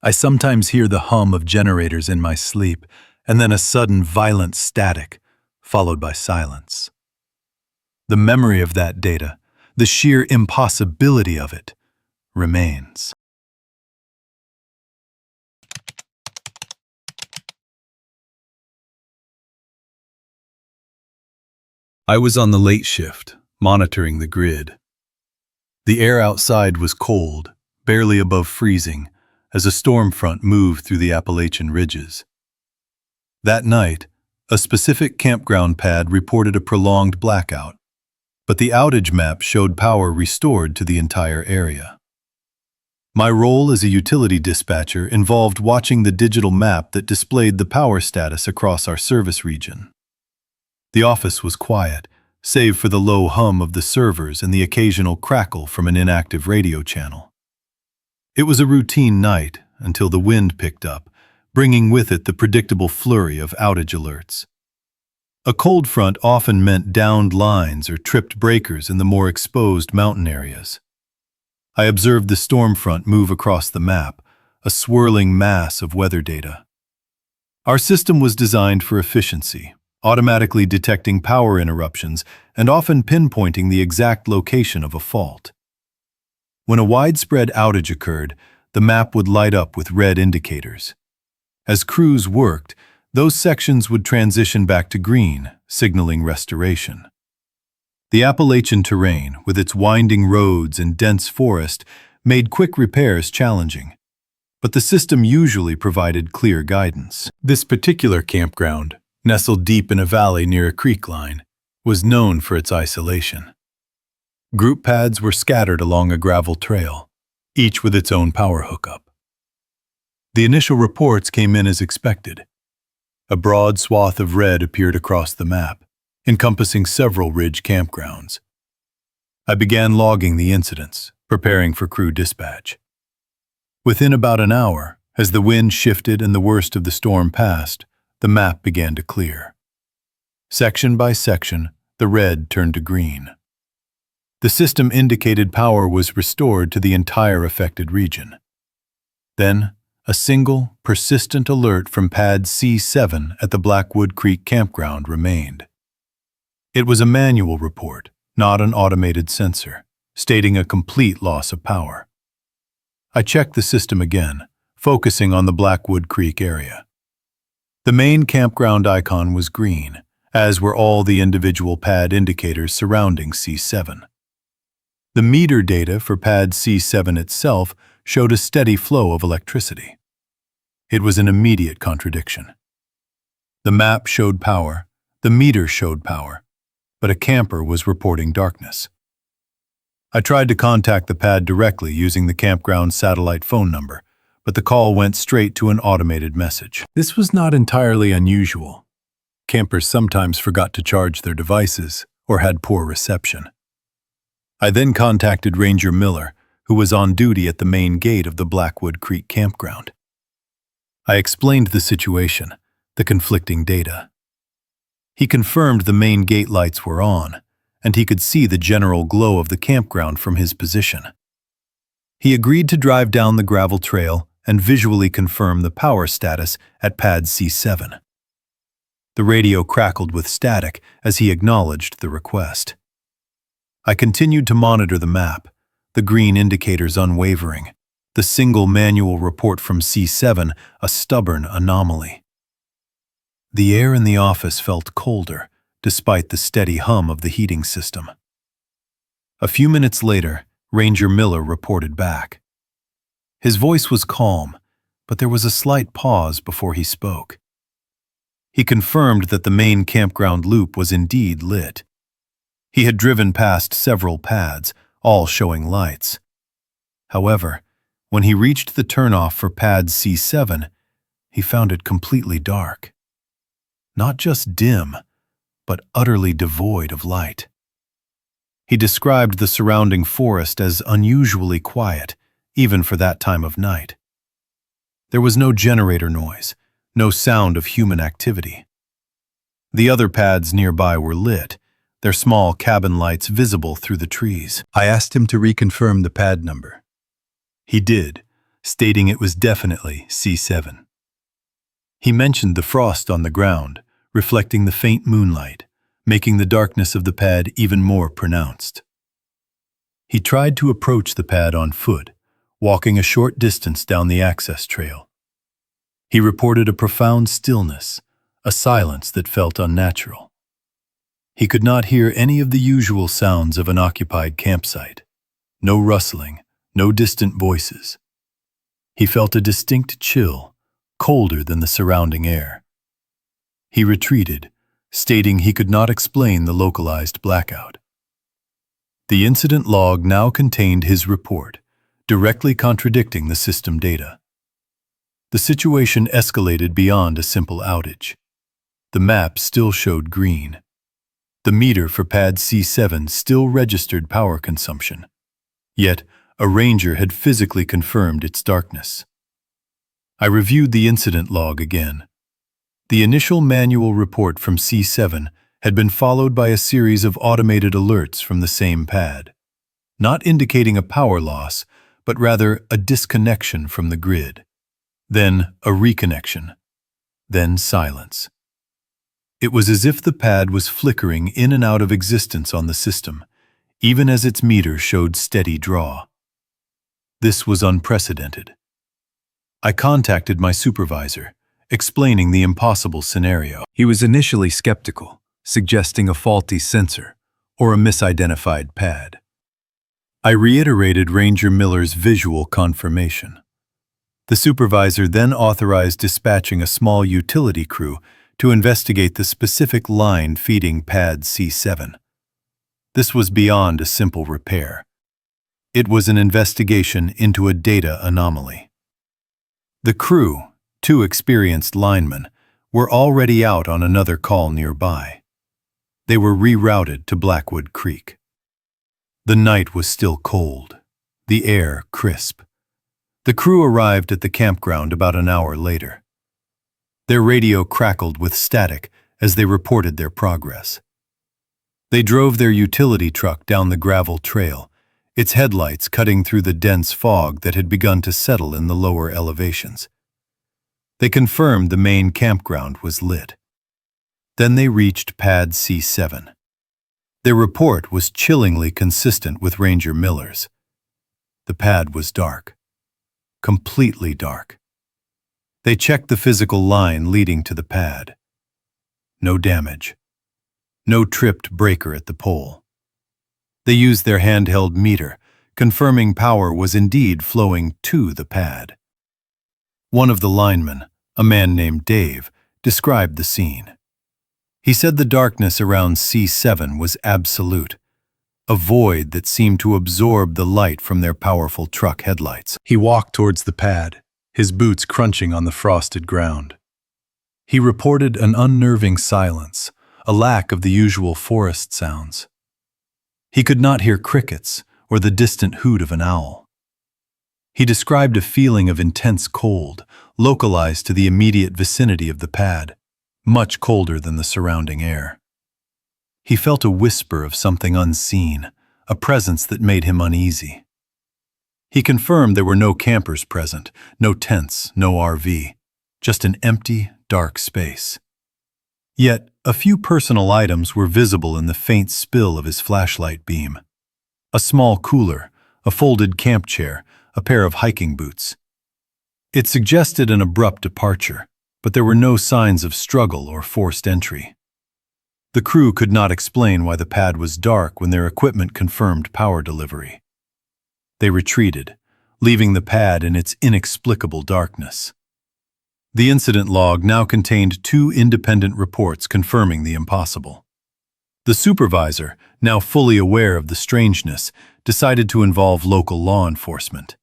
I sometimes hear the hum of generators in my sleep, and then a sudden violent static, followed by silence. The memory of that data, the sheer impossibility of it, remains. I was on the late shift, monitoring the grid. The air outside was cold, barely above freezing, as a storm front moved through the Appalachian ridges. That night, a specific campground pad reported a prolonged blackout, but the outage map showed power restored to the entire area. My role as a utility dispatcher involved watching the digital map that displayed the power status across our service region. The office was quiet, save for the low hum of the servers and the occasional crackle from an inactive radio channel. It was a routine night until the wind picked up, bringing with it the predictable flurry of outage alerts. A cold front often meant downed lines or tripped breakers in the more exposed mountain areas. I observed the storm front move across the map, a swirling mass of weather data. Our system was designed for efficiency, automatically detecting power interruptions and often pinpointing the exact location of a fault. When a widespread outage occurred, the map would light up with red indicators. As crews worked, those sections would transition back to green, signaling restoration. The Appalachian terrain, with its winding roads and dense forest, made quick repairs challenging, but the system usually provided clear guidance. This particular campground, nestled deep in a valley near a creek line, was known for its isolation. Group pads were scattered along a gravel trail, each with its own power hookup. The initial reports came in as expected. A broad swath of red appeared across the map, encompassing several ridge campgrounds. I began logging the incidents, preparing for crew dispatch. Within about an hour, as the wind shifted and the worst of the storm passed, the map began to clear. Section by section, the red turned to green. The system indicated power was restored to the entire affected region. Then, a single, persistent alert from pad C7 at the Blackwood Creek campground remained. It was a manual report, not an automated sensor, stating a complete loss of power. I checked the system again, focusing on the Blackwood Creek area. The main campground icon was green, as were all the individual pad indicators surrounding C7. The meter data for pad C7 itself showed a steady flow of electricity. It was an immediate contradiction. The map showed power, the meter showed power, but a camper was reporting darkness. I tried to contact the pad directly using the campground satellite phone number, but the call went straight to an automated message. This was not entirely unusual. Campers sometimes forgot to charge their devices or had poor reception. I then contacted Ranger Miller, who was on duty at the main gate of the Blackwood Creek campground. I explained the situation, the conflicting data. He confirmed the main gate lights were on, and he could see the general glow of the campground from his position. He agreed to drive down the gravel trail and visually confirm the power status at pad C7. The radio crackled with static as he acknowledged the request. I continued to monitor the map, the green indicators unwavering, the single manual report from C7 a stubborn anomaly. The air in the office felt colder, despite the steady hum of the heating system. A few minutes later, Ranger Miller reported back. His voice was calm, but there was a slight pause before he spoke. He confirmed that the main campground loop was indeed lit. He had driven past several pads, all showing lights. However, when he reached the turnoff for pad C7, he found it completely dark. Not just dim, but utterly devoid of light. He described the surrounding forest as unusually quiet, even for that time of night. There was no generator noise, no sound of human activity. The other pads nearby were lit, their small cabin lights visible through the trees. I asked him to reconfirm the pad number. He did, stating it was definitely C7. He mentioned the frost on the ground, reflecting the faint moonlight, making the darkness of the pad even more pronounced. He tried to approach the pad on foot, walking a short distance down the access trail. He reported a profound stillness, a silence that felt unnatural. He could not hear any of the usual sounds of an occupied campsite. No rustling, no distant voices. He felt a distinct chill, colder than the surrounding air. He retreated, stating he could not explain the localized blackout. The incident log now contained his report, directly contradicting the system data. The situation escalated beyond a simple outage. The map still showed green. The meter for pad C7 still registered power consumption. Yet, a ranger had physically confirmed its darkness. I reviewed the incident log again. The initial manual report from C7 had been followed by a series of automated alerts from the same pad, not indicating a power loss, but rather a disconnection from the grid. Then a reconnection. Then silence. It was as if the pad was flickering in and out of existence on the system, even as its meter showed steady draw. This was unprecedented. I contacted my supervisor, explaining the impossible scenario. He was initially skeptical, suggesting a faulty sensor or a misidentified pad. I reiterated Ranger Miller's visual confirmation. The supervisor then authorized dispatching a small utility crew to investigate the specific line feeding pad C7. This was beyond a simple repair. It was an investigation into a data anomaly. The crew, 2 experienced linemen, were already out on another call nearby. They were rerouted to Blackwood Creek. The night was still cold, the air crisp. The crew arrived at the campground about an hour later. Their radio crackled with static as they reported their progress. They drove their utility truck down the gravel trail, its headlights cutting through the dense fog that had begun to settle in the lower elevations. They confirmed the main campground was lit. Then they reached pad C7. Their report was chillingly consistent with Ranger Miller's. The pad was dark. Completely dark. They checked the physical line leading to the pad. No damage. No tripped breaker at the pole. They used their handheld meter, confirming power was indeed flowing to the pad. One of the linemen, a man named Dave, described the scene. He said the darkness around C7 was absolute, a void that seemed to absorb the light from their powerful truck headlights. He walked towards the pad, his boots crunching on the frosted ground. He reported an unnerving silence, a lack of the usual forest sounds. He could not hear crickets or the distant hoot of an owl. He described a feeling of intense cold, localized to the immediate vicinity of the pad, much colder than the surrounding air. He felt a whisper of something unseen, a presence that made him uneasy. He confirmed there were no campers present, no tents, no RV, just an empty, dark space. Yet, a few personal items were visible in the faint spill of his flashlight beam. A small cooler, a folded camp chair, a pair of hiking boots. It suggested an abrupt departure, but there were no signs of struggle or forced entry. The crew could not explain why the pad was dark when their equipment confirmed power delivery. They retreated, leaving the pad in its inexplicable darkness. The incident log now contained 2 independent reports confirming the impossible. The supervisor, now fully aware of the strangeness, decided to involve local law enforcement.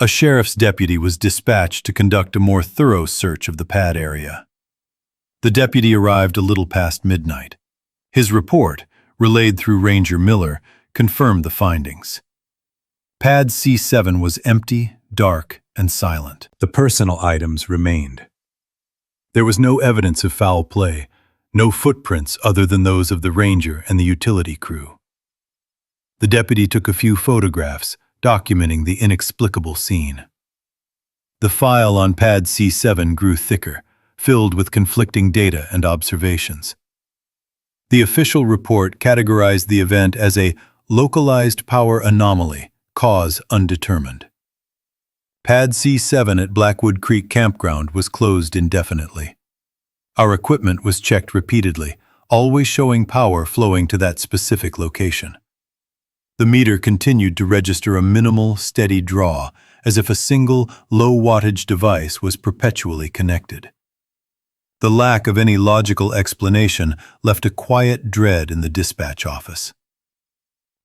A sheriff's deputy was dispatched to conduct a more thorough search of the pad area. The deputy arrived a little past midnight. His report, relayed through Ranger Miller, confirmed the findings. Pad C7 was empty, dark, and silent. The personal items remained. There was no evidence of foul play, no footprints other than those of the ranger and the utility crew. The deputy took a few photographs, documenting the inexplicable scene. The file on pad C7 grew thicker, filled with conflicting data and observations. The official report categorized the event as a localized power anomaly, cause undetermined. Pad C7 at Blackwood Creek Campground was closed indefinitely. Our equipment was checked repeatedly, always showing power flowing to that specific location. The meter continued to register a minimal, steady draw, as if a single, low-wattage device was perpetually connected. The lack of any logical explanation left a quiet dread in the dispatch office.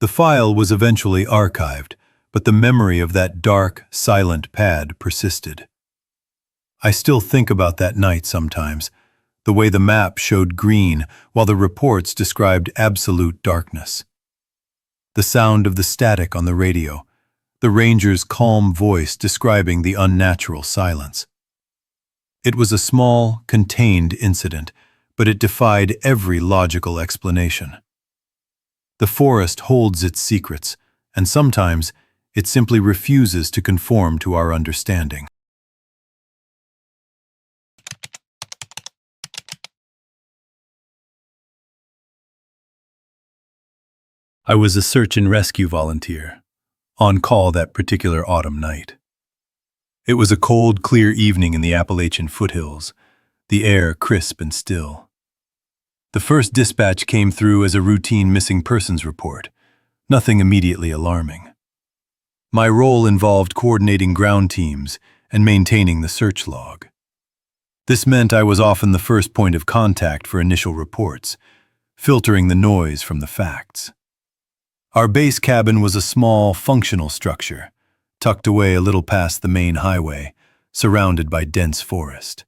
The file was eventually archived, but the memory of that dark, silent pad persisted. I still think about that night sometimes, the way the map showed green while the reports described absolute darkness. The sound of the static on the radio, the ranger's calm voice describing the unnatural silence. It was a small, contained incident, but it defied every logical explanation. The forest holds its secrets, and sometimes it simply refuses to conform to our understanding. I was a search and rescue volunteer, on call that particular autumn night. It was a cold, clear evening in the Appalachian foothills, the air crisp and still. The first dispatch came through as a routine missing persons report, nothing immediately alarming. My role involved coordinating ground teams and maintaining the search log. This meant I was often the first point of contact for initial reports, filtering the noise from the facts. Our base cabin was a small, functional structure, tucked away a little past the main highway, surrounded by dense forest.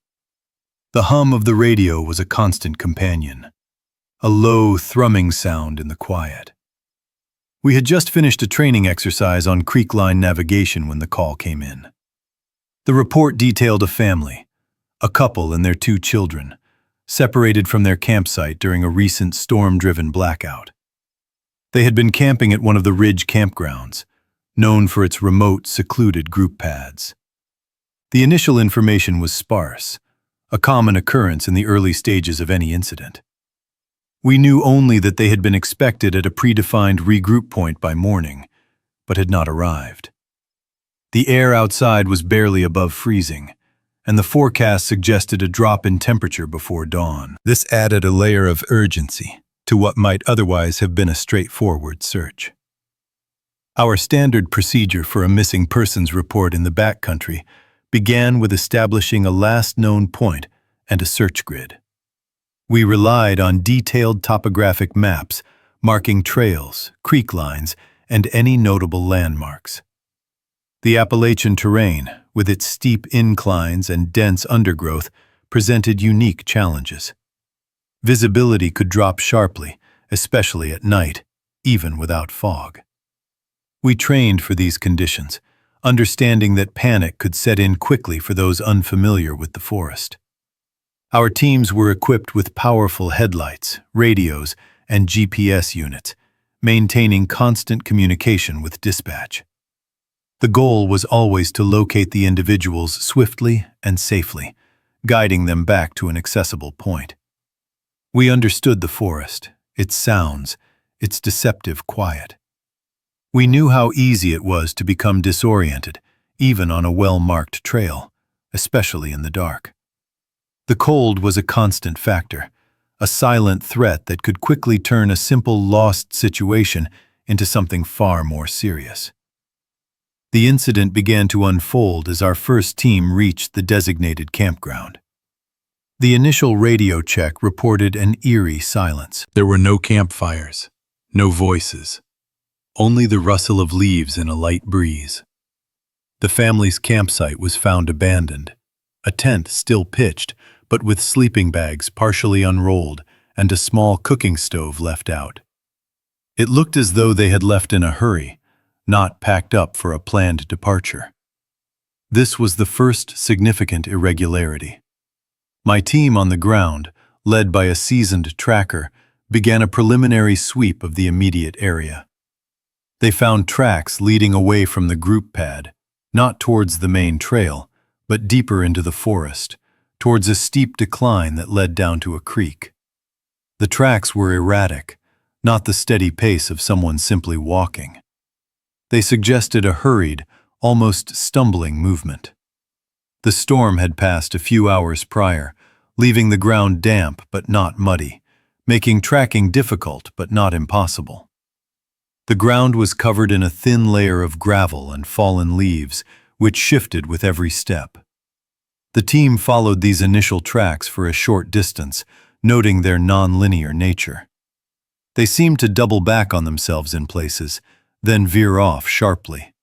The hum of the radio was a constant companion, a low, thrumming sound in the quiet. We had just finished a training exercise on creek line navigation when the call came in. The report detailed a family, a couple and their 2 children, separated from their campsite during a recent storm-driven blackout. They had been camping at one of the ridge campgrounds, known for its remote, secluded group pads. The initial information was sparse, a common occurrence in the early stages of any incident. We knew only that they had been expected at a predefined regroup point by morning, but had not arrived. The air outside was barely above freezing, and the forecast suggested a drop in temperature before dawn. This added a layer of urgency to what might otherwise have been a straightforward search. Our standard procedure for a missing persons report in the backcountry began with establishing a last known point and a search grid. We relied on detailed topographic maps marking trails, creek lines, and any notable landmarks. The Appalachian terrain, with its steep inclines and dense undergrowth, presented unique challenges. Visibility could drop sharply, especially at night, even without fog. We trained for these conditions, understanding that panic could set in quickly for those unfamiliar with the forest. Our teams were equipped with powerful headlights, radios, and GPS units, maintaining constant communication with dispatch. The goal was always to locate the individuals swiftly and safely, guiding them back to an accessible point. We understood the forest, its sounds, its deceptive quiet. We knew how easy it was to become disoriented, even on a well-marked trail, especially in the dark. The cold was a constant factor, a silent threat that could quickly turn a simple lost situation into something far more serious. The incident began to unfold as our first team reached the designated campground. The initial radio check reported an eerie silence. There were no campfires, no voices, only the rustle of leaves in a light breeze. The family's campsite was found abandoned, a tent still pitched, but with sleeping bags partially unrolled and a small cooking stove left out. It looked as though they had left in a hurry, not packed up for a planned departure. This was the first significant irregularity. My team on the ground, led by a seasoned tracker, began a preliminary sweep of the immediate area. They found tracks leading away from the group pad, not towards the main trail, but deeper into the forest, towards a steep decline that led down to a creek. The tracks were erratic, not the steady pace of someone simply walking. They suggested a hurried, almost stumbling movement. The storm had passed a few hours prior, leaving the ground damp but not muddy, making tracking difficult but not impossible. The ground was covered in a thin layer of gravel and fallen leaves, which shifted with every step. The team followed these initial tracks for a short distance, noting their non-linear nature. They seemed to double back on themselves in places, then veer off sharply.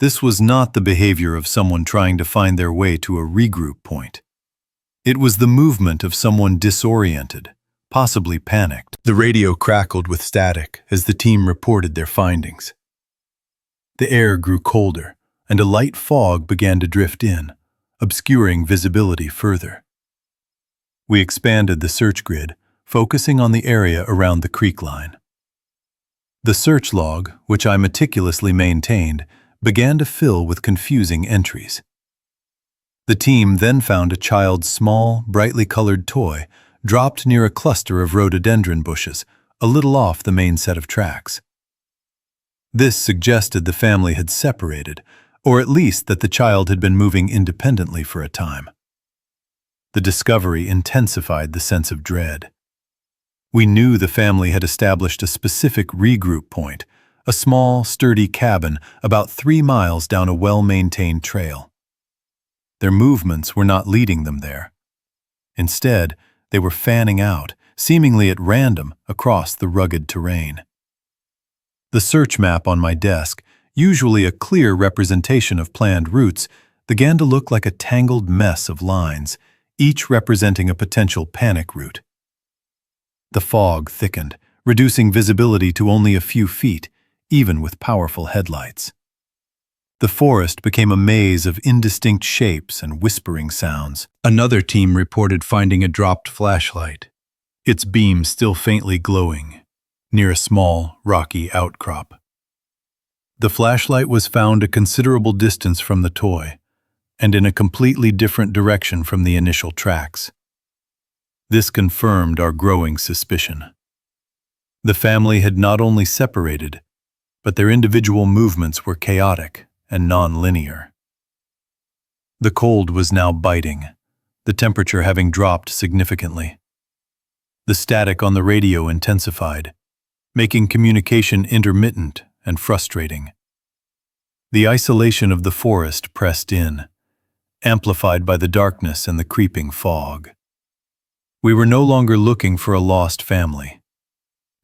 This was not the behavior of someone trying to find their way to a regroup point. It was the movement of someone disoriented, possibly panicked. The radio crackled with static as the team reported their findings. The air grew colder, and a light fog began to drift in, obscuring visibility further. We expanded the search grid, focusing on the area around the creek line. The search log, which I meticulously maintained, began to fill with confusing entries. The team then found a child's small, brightly colored toy dropped near a cluster of rhododendron bushes, a little off the main set of tracks. This suggested the family had separated, or at least that the child had been moving independently for a time. The discovery intensified the sense of dread. We knew the family had established a specific regroup point, a small, sturdy cabin about 3 miles down a well-maintained trail. Their movements were not leading them there. Instead, they were fanning out, seemingly at random, across the rugged terrain. The search map on my desk, usually a clear representation of planned routes, began to look like a tangled mess of lines, each representing a potential panic route. The fog thickened, reducing visibility to only a few feet, even with powerful headlights. The forest became a maze of indistinct shapes and whispering sounds. Another team reported finding a dropped flashlight, its beam still faintly glowing, near a small, rocky outcrop. The flashlight was found a considerable distance from the toy, and in a completely different direction from the initial tracks. This confirmed our growing suspicion. The family had not only separated, but their individual movements were chaotic and non-linear. The cold was now biting, the temperature having dropped significantly. The static on the radio intensified, making communication intermittent and frustrating. The isolation of the forest pressed in, amplified by the darkness and the creeping fog. We were no longer looking for a lost family.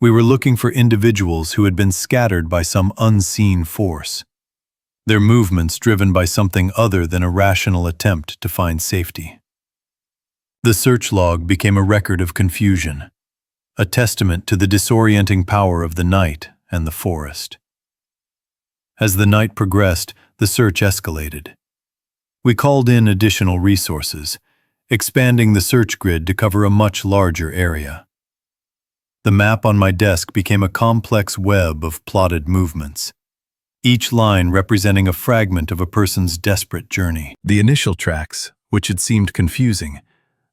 We were looking for individuals who had been scattered by some unseen force, their movements driven by something other than a rational attempt to find safety. The search log became a record of confusion, a testament to the disorienting power of the night and the forest. As the night progressed, the search escalated. We called in additional resources, expanding the search grid to cover a much larger area. The map on my desk became a complex web of plotted movements. each line representing a fragment of a person's desperate journey. The initial tracks, which had seemed confusing,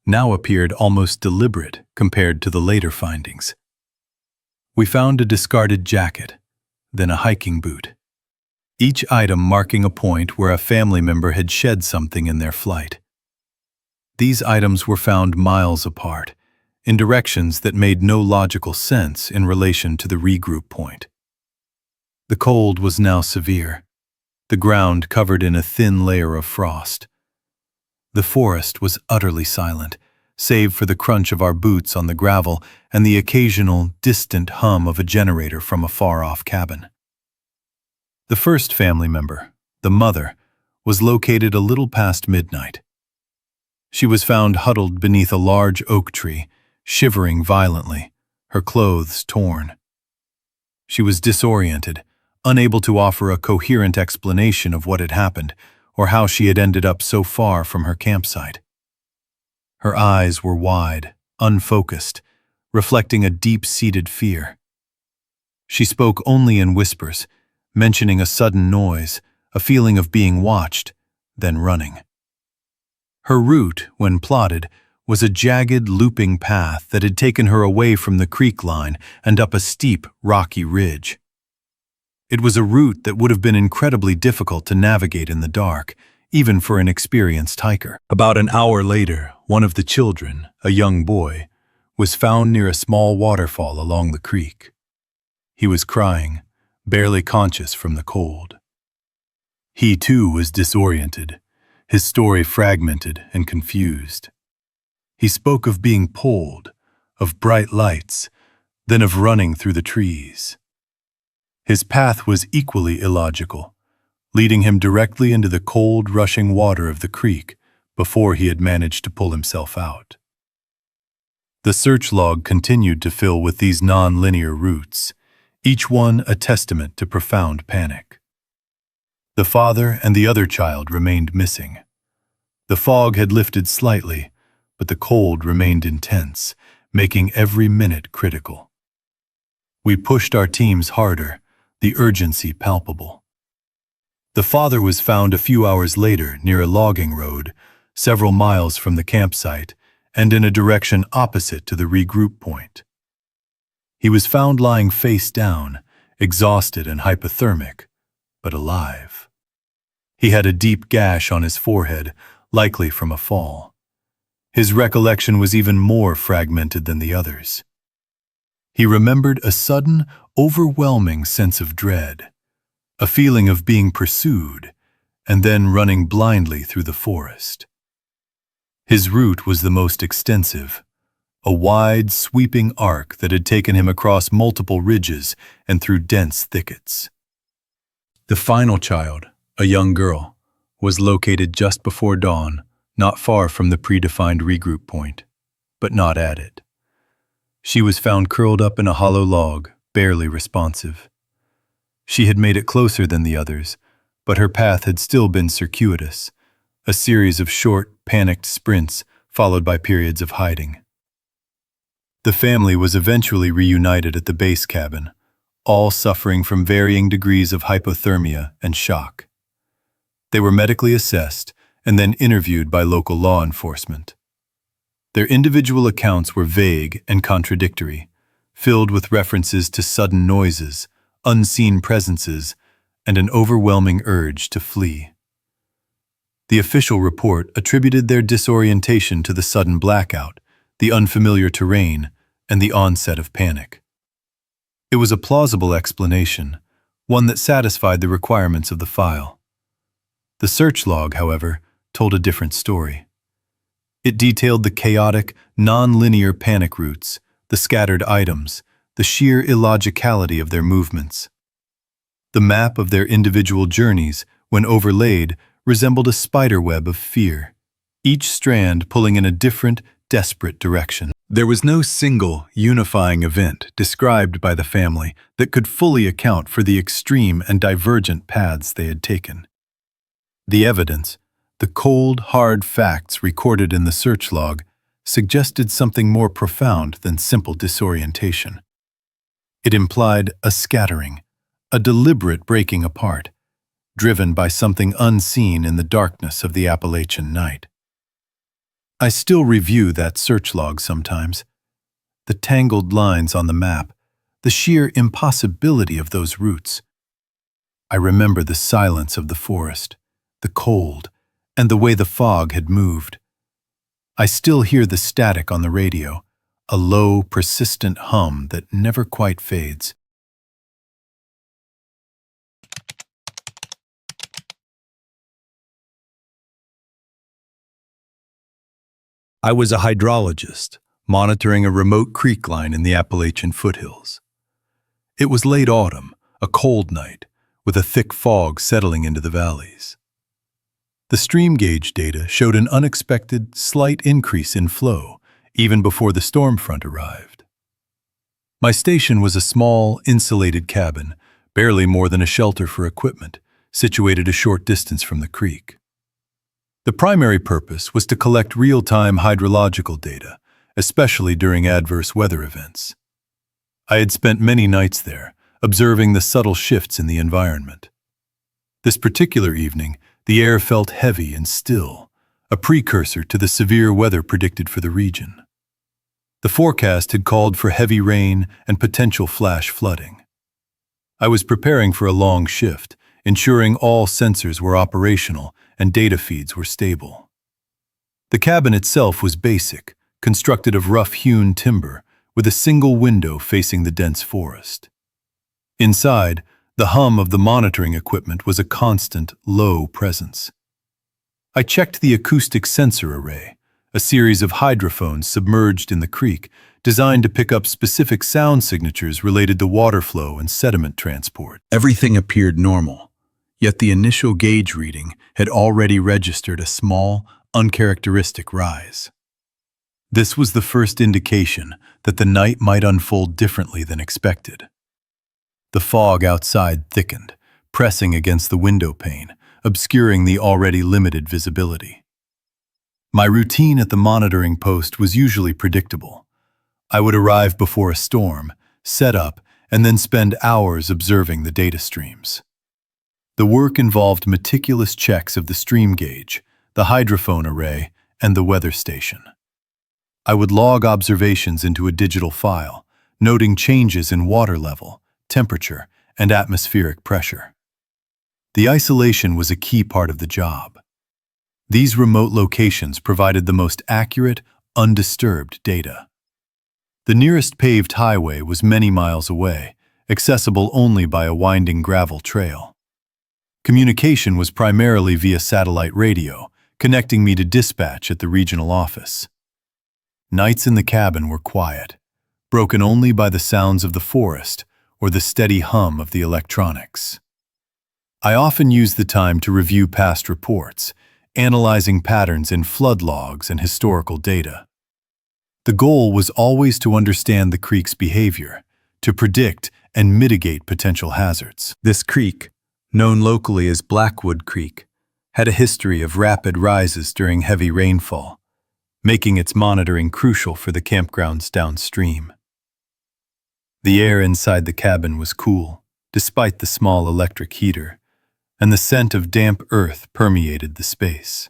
now appeared almost deliberate compared to the later findings. We found a discarded jacket, then a hiking boot, each item marking a point where a family member had shed something in their flight. These items were found miles apart, in directions that made no logical sense in relation to the regroup point. The cold was now severe, the ground covered in a thin layer of frost. The forest was utterly silent, save for the crunch of our boots on the gravel and the occasional, distant hum of a generator from a far-off cabin. The first family member, the mother, was located a little past midnight. She was found huddled beneath a large oak tree, shivering violently, her clothes torn. She was disoriented, unable to offer a coherent explanation of what had happened or how she had ended up so far from her campsite. Her eyes were wide, unfocused, reflecting a deep-seated fear. She spoke only in whispers, mentioning a sudden noise, a feeling of being watched, then running. Her route, when plotted, was a jagged, looping path that had taken her away from the creek line and up a steep, rocky ridge. It was a route that would have been incredibly difficult to navigate in the dark, even for an experienced hiker. About an hour later, one of the children, a young boy, was found near a small waterfall along the creek. He was crying, barely conscious from the cold. He too was disoriented, his story fragmented and confused. He spoke of being pulled, of bright lights, then of running through the trees. His path was equally illogical, leading him directly into the cold, rushing water of the creek before he had managed to pull himself out. The search log continued to fill with these non-linear routes, each one a testament to profound panic. The father and the other child remained missing. The fog had lifted slightly, but the cold remained intense, making every minute critical. We pushed our teams harder, the urgency palpable. The father was found a few hours later near a logging road, several miles from the campsite, and in a direction opposite to the regroup point. He was found lying face down, exhausted and hypothermic, but alive. He had a deep gash on his forehead, likely from a fall. His recollection was even more fragmented than the others. He remembered a sudden, overwhelming sense of dread, a feeling of being pursued, and then running blindly through the forest. His route was the most extensive, a wide, sweeping arc that had taken him across multiple ridges and through dense thickets. The final child, a young girl, was located just before dawn, not far from the predefined regroup point, but not at it. She was found curled up in a hollow log, barely responsive. She had made it closer than the others, but her path had still been circuitous, a series of short, panicked sprints followed by periods of hiding. The family was eventually reunited at the base cabin, all suffering from varying degrees of hypothermia and shock. They were medically assessed and then interviewed by local law enforcement. Their individual accounts were vague and contradictory, filled with references to sudden noises, unseen presences, and an overwhelming urge to flee. The official report attributed their disorientation to the sudden blackout, the unfamiliar terrain, and the onset of panic. It was a plausible explanation, one that satisfied the requirements of the file. The search log, however, told a different story. It detailed the chaotic, non-linear panic routes, the scattered items, the sheer illogicality of their movements. The map of their individual journeys, when overlaid, resembled a spiderweb of fear, each strand pulling in a different, desperate direction. There was no single, unifying event described by the family that could fully account for the extreme and divergent paths they had taken. The evidence, the cold, hard facts recorded in the search log, suggested something more profound than simple disorientation. It implied a scattering, a deliberate breaking apart, driven by something unseen in the darkness of the Appalachian night. I still review that search log sometimes. The tangled lines on the map, the sheer impossibility of those routes. I remember the silence of the forest, the cold, and the way the fog had moved. I still hear the static on the radio, a low, persistent hum that never quite fades. I was a hydrologist, monitoring a remote creek line in the Appalachian foothills. It was late autumn, a cold night, with a thick fog settling into the valleys. The stream gauge data showed an unexpected, slight increase in flow, even before the storm front arrived. My station was a small, insulated cabin, barely more than a shelter for equipment, situated a short distance from the creek. The primary purpose was to collect real-time hydrological data, especially during adverse weather events. I had spent many nights there, observing the subtle shifts in the environment. This particular evening, the air felt heavy and still, a precursor to the severe weather predicted for the region. The forecast had called for heavy rain and potential flash flooding. I was preparing for a long shift, ensuring all sensors were operational and data feeds were stable. The cabin itself was basic, constructed of rough-hewn timber, with a single window facing the dense forest. Inside, the hum of the monitoring equipment was a constant, low presence. I checked the acoustic sensor array, a series of hydrophones submerged in the creek, designed to pick up specific sound signatures related to water flow and sediment transport. Everything appeared normal, yet the initial gauge reading had already registered a small, uncharacteristic rise. This was the first indication that the night might unfold differently than expected. The fog outside thickened, pressing against the window pane, obscuring the already limited visibility. My routine at the monitoring post was usually predictable. I would arrive before a storm, set up, and then spend hours observing the data streams. The work involved meticulous checks of the stream gauge, the hydrophone array, and the weather station. I would log observations into a digital file, noting changes in water level, temperature, and atmospheric pressure. The isolation was a key part of the job. These remote locations provided the most accurate, undisturbed data. The nearest paved highway was many miles away, accessible only by a winding gravel trail. Communication was primarily via satellite radio, connecting me to dispatch at the regional office. Nights in the cabin were quiet, broken only by the sounds of the forest or the steady hum of the electronics. I often used the time to review past reports, analyzing patterns in flood logs and historical data. The goal was always to understand the creek's behavior, to predict and mitigate potential hazards. This creek, known locally as Blackwood Creek, had a history of rapid rises during heavy rainfall, making its monitoring crucial for the campgrounds downstream. The air inside the cabin was cool, despite the small electric heater, and the scent of damp earth permeated the space.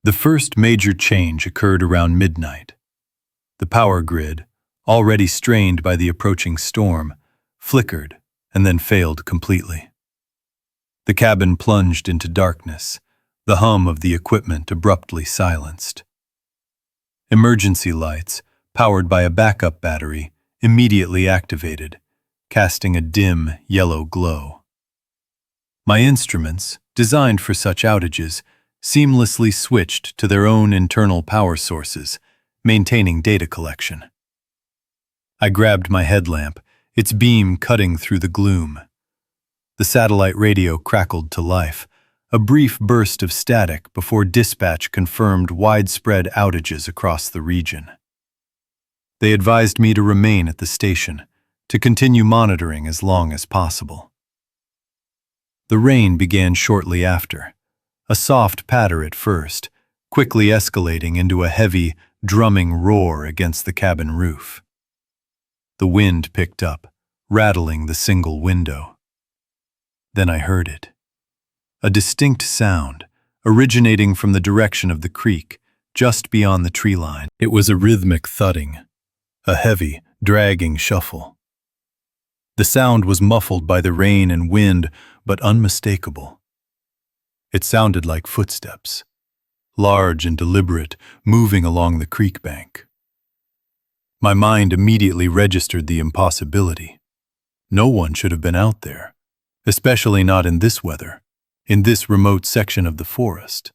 The first major change occurred around midnight. The power grid, already strained by the approaching storm, flickered and then failed completely. The cabin plunged into darkness, the hum of the equipment abruptly silenced. Emergency lights, powered by a backup battery, immediately activated, casting a dim, yellow glow. My instruments, designed for such outages, seamlessly switched to their own internal power sources, maintaining data collection. I grabbed my headlamp, its beam cutting through the gloom. The satellite radio crackled to life, a brief burst of static before dispatch confirmed widespread outages across the region. They advised me to remain at the station, to continue monitoring as long as possible. The rain began shortly after, a soft patter at first, quickly escalating into a heavy, drumming roar against the cabin roof. The wind picked up, rattling the single window. Then I heard it. A distinct sound, originating from the direction of the creek, just beyond the tree line. It was a rhythmic thudding, a heavy, dragging shuffle. The sound was muffled by the rain and wind, but unmistakable. It sounded like footsteps, large and deliberate, moving along the creek bank. My mind immediately registered the impossibility. No one should have been out there, especially not in this weather, in this remote section of the forest.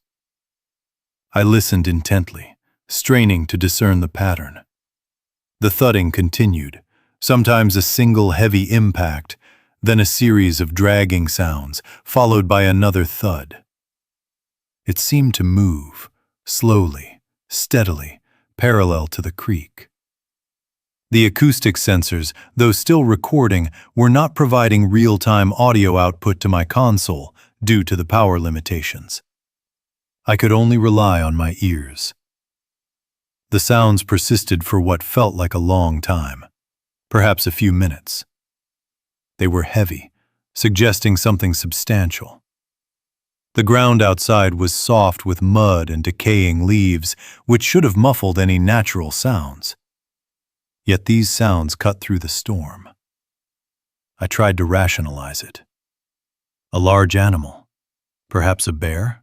I listened intently, straining to discern the pattern. The thudding continued, sometimes a single heavy impact, then a series of dragging sounds, followed by another thud. It seemed to move, slowly, steadily, parallel to the creek. The acoustic sensors, though still recording, were not providing real-time audio output to my console due to the power limitations. I could only rely on my ears. The sounds persisted for what felt like a long time, perhaps a few minutes. They were heavy, suggesting something substantial. The ground outside was soft with mud and decaying leaves, which should have muffled any natural sounds. Yet these sounds cut through the storm. I tried to rationalize it. A large animal, perhaps a bear?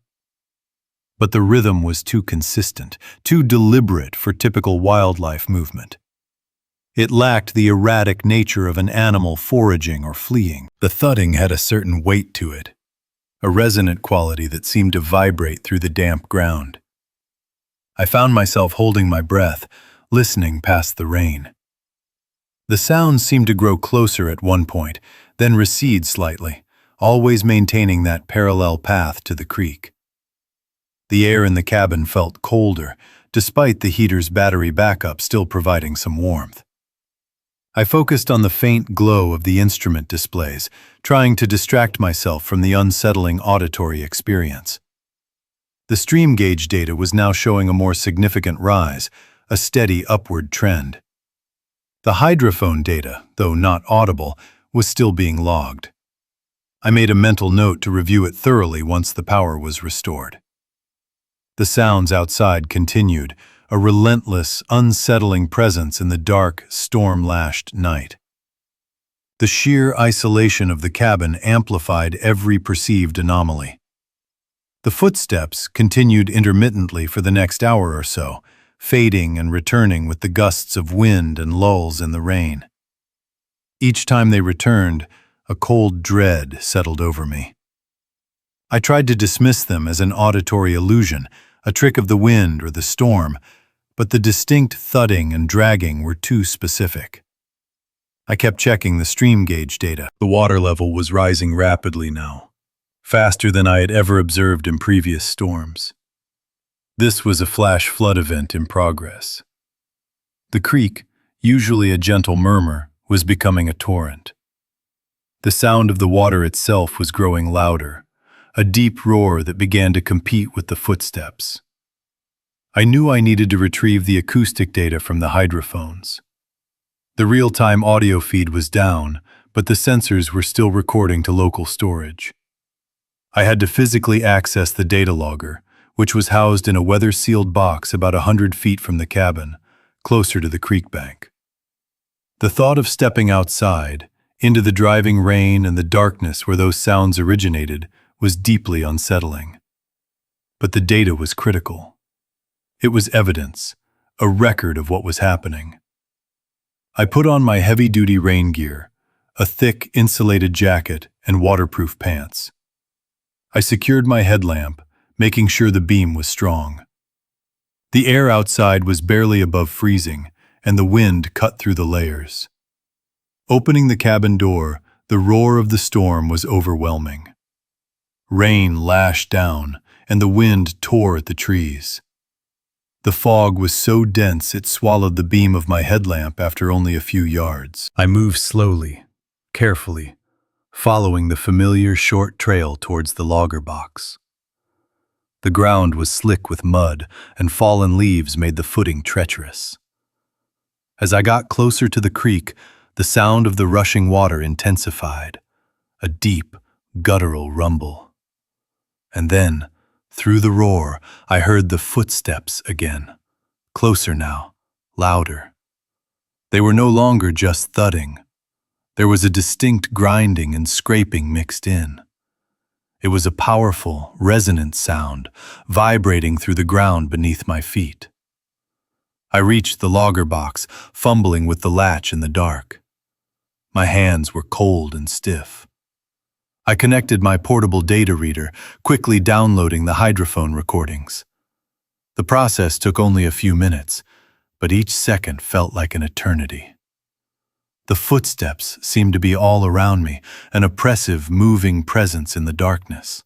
But the rhythm was too consistent, too deliberate for typical wildlife movement. It lacked the erratic nature of an animal foraging or fleeing. The thudding had a certain weight to it, a resonant quality that seemed to vibrate through the damp ground. I found myself holding my breath, listening past the rain. The sounds seemed to grow closer at one point, then recede slightly, always maintaining that parallel path to the creek. The air in the cabin felt colder, despite the heater's battery backup still providing some warmth. I focused on the faint glow of the instrument displays, trying to distract myself from the unsettling auditory experience. The stream gauge data was now showing a more significant rise, a steady upward trend. The hydrophone data, though not audible, was still being logged. I made a mental note to review it thoroughly once the power was restored. The sounds outside continued, a relentless, unsettling presence in the dark, storm-lashed night. The sheer isolation of the cabin amplified every perceived anomaly. The footsteps continued intermittently for the next hour or so, fading and returning with the gusts of wind and lulls in the rain. Each time they returned, a cold dread settled over me. I tried to dismiss them as an auditory illusion, a trick of the wind or the storm, but the distinct thudding and dragging were too specific. I kept checking the stream gauge data. The water level was rising rapidly now, faster than I had ever observed in previous storms. This was a flash flood event in progress. The creek, usually a gentle murmur, was becoming a torrent. The sound of the water itself was growing louder, a deep roar that began to compete with the footsteps. I knew I needed to retrieve the acoustic data from the hydrophones. The real-time audio feed was down, but the sensors were still recording to local storage. I had to physically access the data logger, which was housed in a weather-sealed box about 100 feet from the cabin, closer to the creek bank. The thought of stepping outside, into the driving rain and the darkness where those sounds originated, was deeply unsettling. But the data was critical. It was evidence, a record of what was happening. I put on my heavy-duty rain gear, a thick, insulated jacket, and waterproof pants. I secured my headlamp, making sure the beam was strong. The air outside was barely above freezing, and the wind cut through the layers. Opening the cabin door, the roar of the storm was overwhelming. Rain lashed down, and the wind tore at the trees. The fog was so dense it swallowed the beam of my headlamp after only a few yards. I moved slowly, carefully, following the familiar short trail towards the logger box. The ground was slick with mud, and fallen leaves made the footing treacherous. As I got closer to the creek, The sound of the rushing water intensified, a deep, guttural rumble. And then, through the roar, I heard the footsteps again, closer now, louder. They were no longer just thudding. There was a distinct grinding and scraping mixed in. It was a powerful, resonant sound, vibrating through the ground beneath my feet. I reached the logger box, fumbling with the latch in the dark. My hands were cold and stiff. I connected my portable data reader, quickly downloading the hydrophone recordings. The process took only a few minutes, but each second felt like an eternity. The footsteps seemed to be all around me, an oppressive, moving presence in the darkness.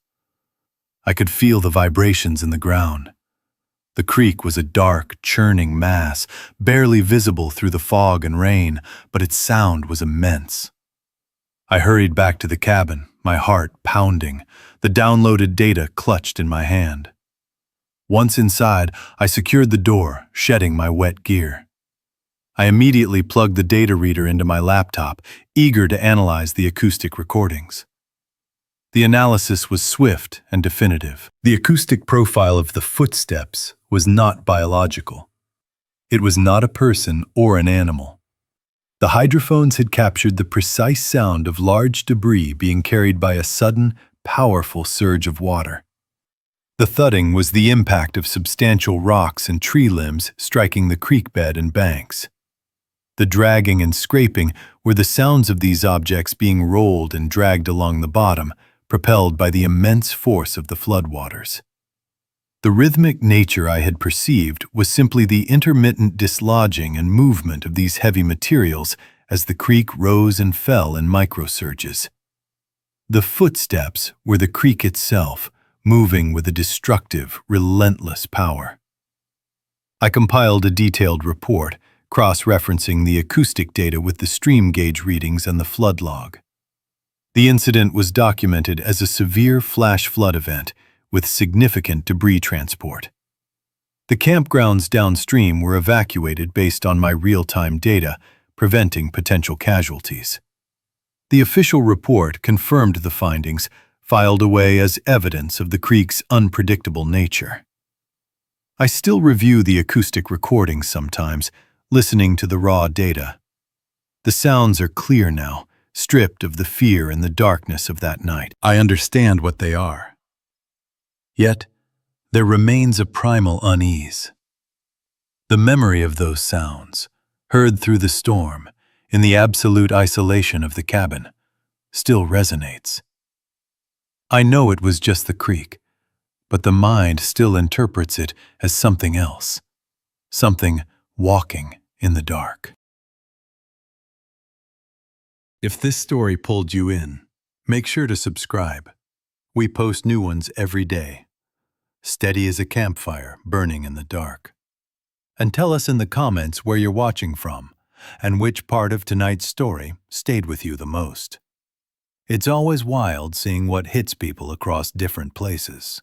I could feel the vibrations in the ground. The creek was a dark, churning mass, barely visible through the fog and rain, but its sound was immense. I hurried back to the cabin, my heart pounding, the downloaded data clutched in my hand. Once inside, I secured the door, shedding my wet gear. I immediately plugged the data reader into my laptop, eager to analyze the acoustic recordings. The analysis was swift and definitive. The acoustic profile of the footsteps was not biological. It was not a person or an animal. The hydrophones had captured the precise sound of large debris being carried by a sudden, powerful surge of water. The thudding was the impact of substantial rocks and tree limbs striking the creek bed and banks. The dragging and scraping were the sounds of these objects being rolled and dragged along the bottom, propelled by the immense force of the floodwaters. The rhythmic nature I had perceived was simply the intermittent dislodging and movement of these heavy materials as the creek rose and fell in microsurges. The footsteps were the creek itself, moving with a destructive, relentless power. I compiled a detailed report, cross-referencing the acoustic data with the stream gauge readings and the flood log. The incident was documented as a severe flash flood event with significant debris transport. The campgrounds downstream were evacuated based on my real-time data, preventing potential casualties. The official report confirmed the findings, filed away as evidence of the creek's unpredictable nature. I still review the acoustic recordings sometimes, listening to the raw data. The sounds are clear now, stripped of the fear and the darkness of that night. I understand what they are. Yet, there remains a primal unease. The memory of those sounds, heard through the storm, in the absolute isolation of the cabin, still resonates. I know it was just the creek, but the mind still interprets it as something else, something walking in the dark. If this story pulled you in, make sure to subscribe. We post new ones every day, steady as a campfire burning in the dark. And tell us in the comments where you're watching from and which part of tonight's story stayed with you the most. It's always wild seeing what hits people across different places.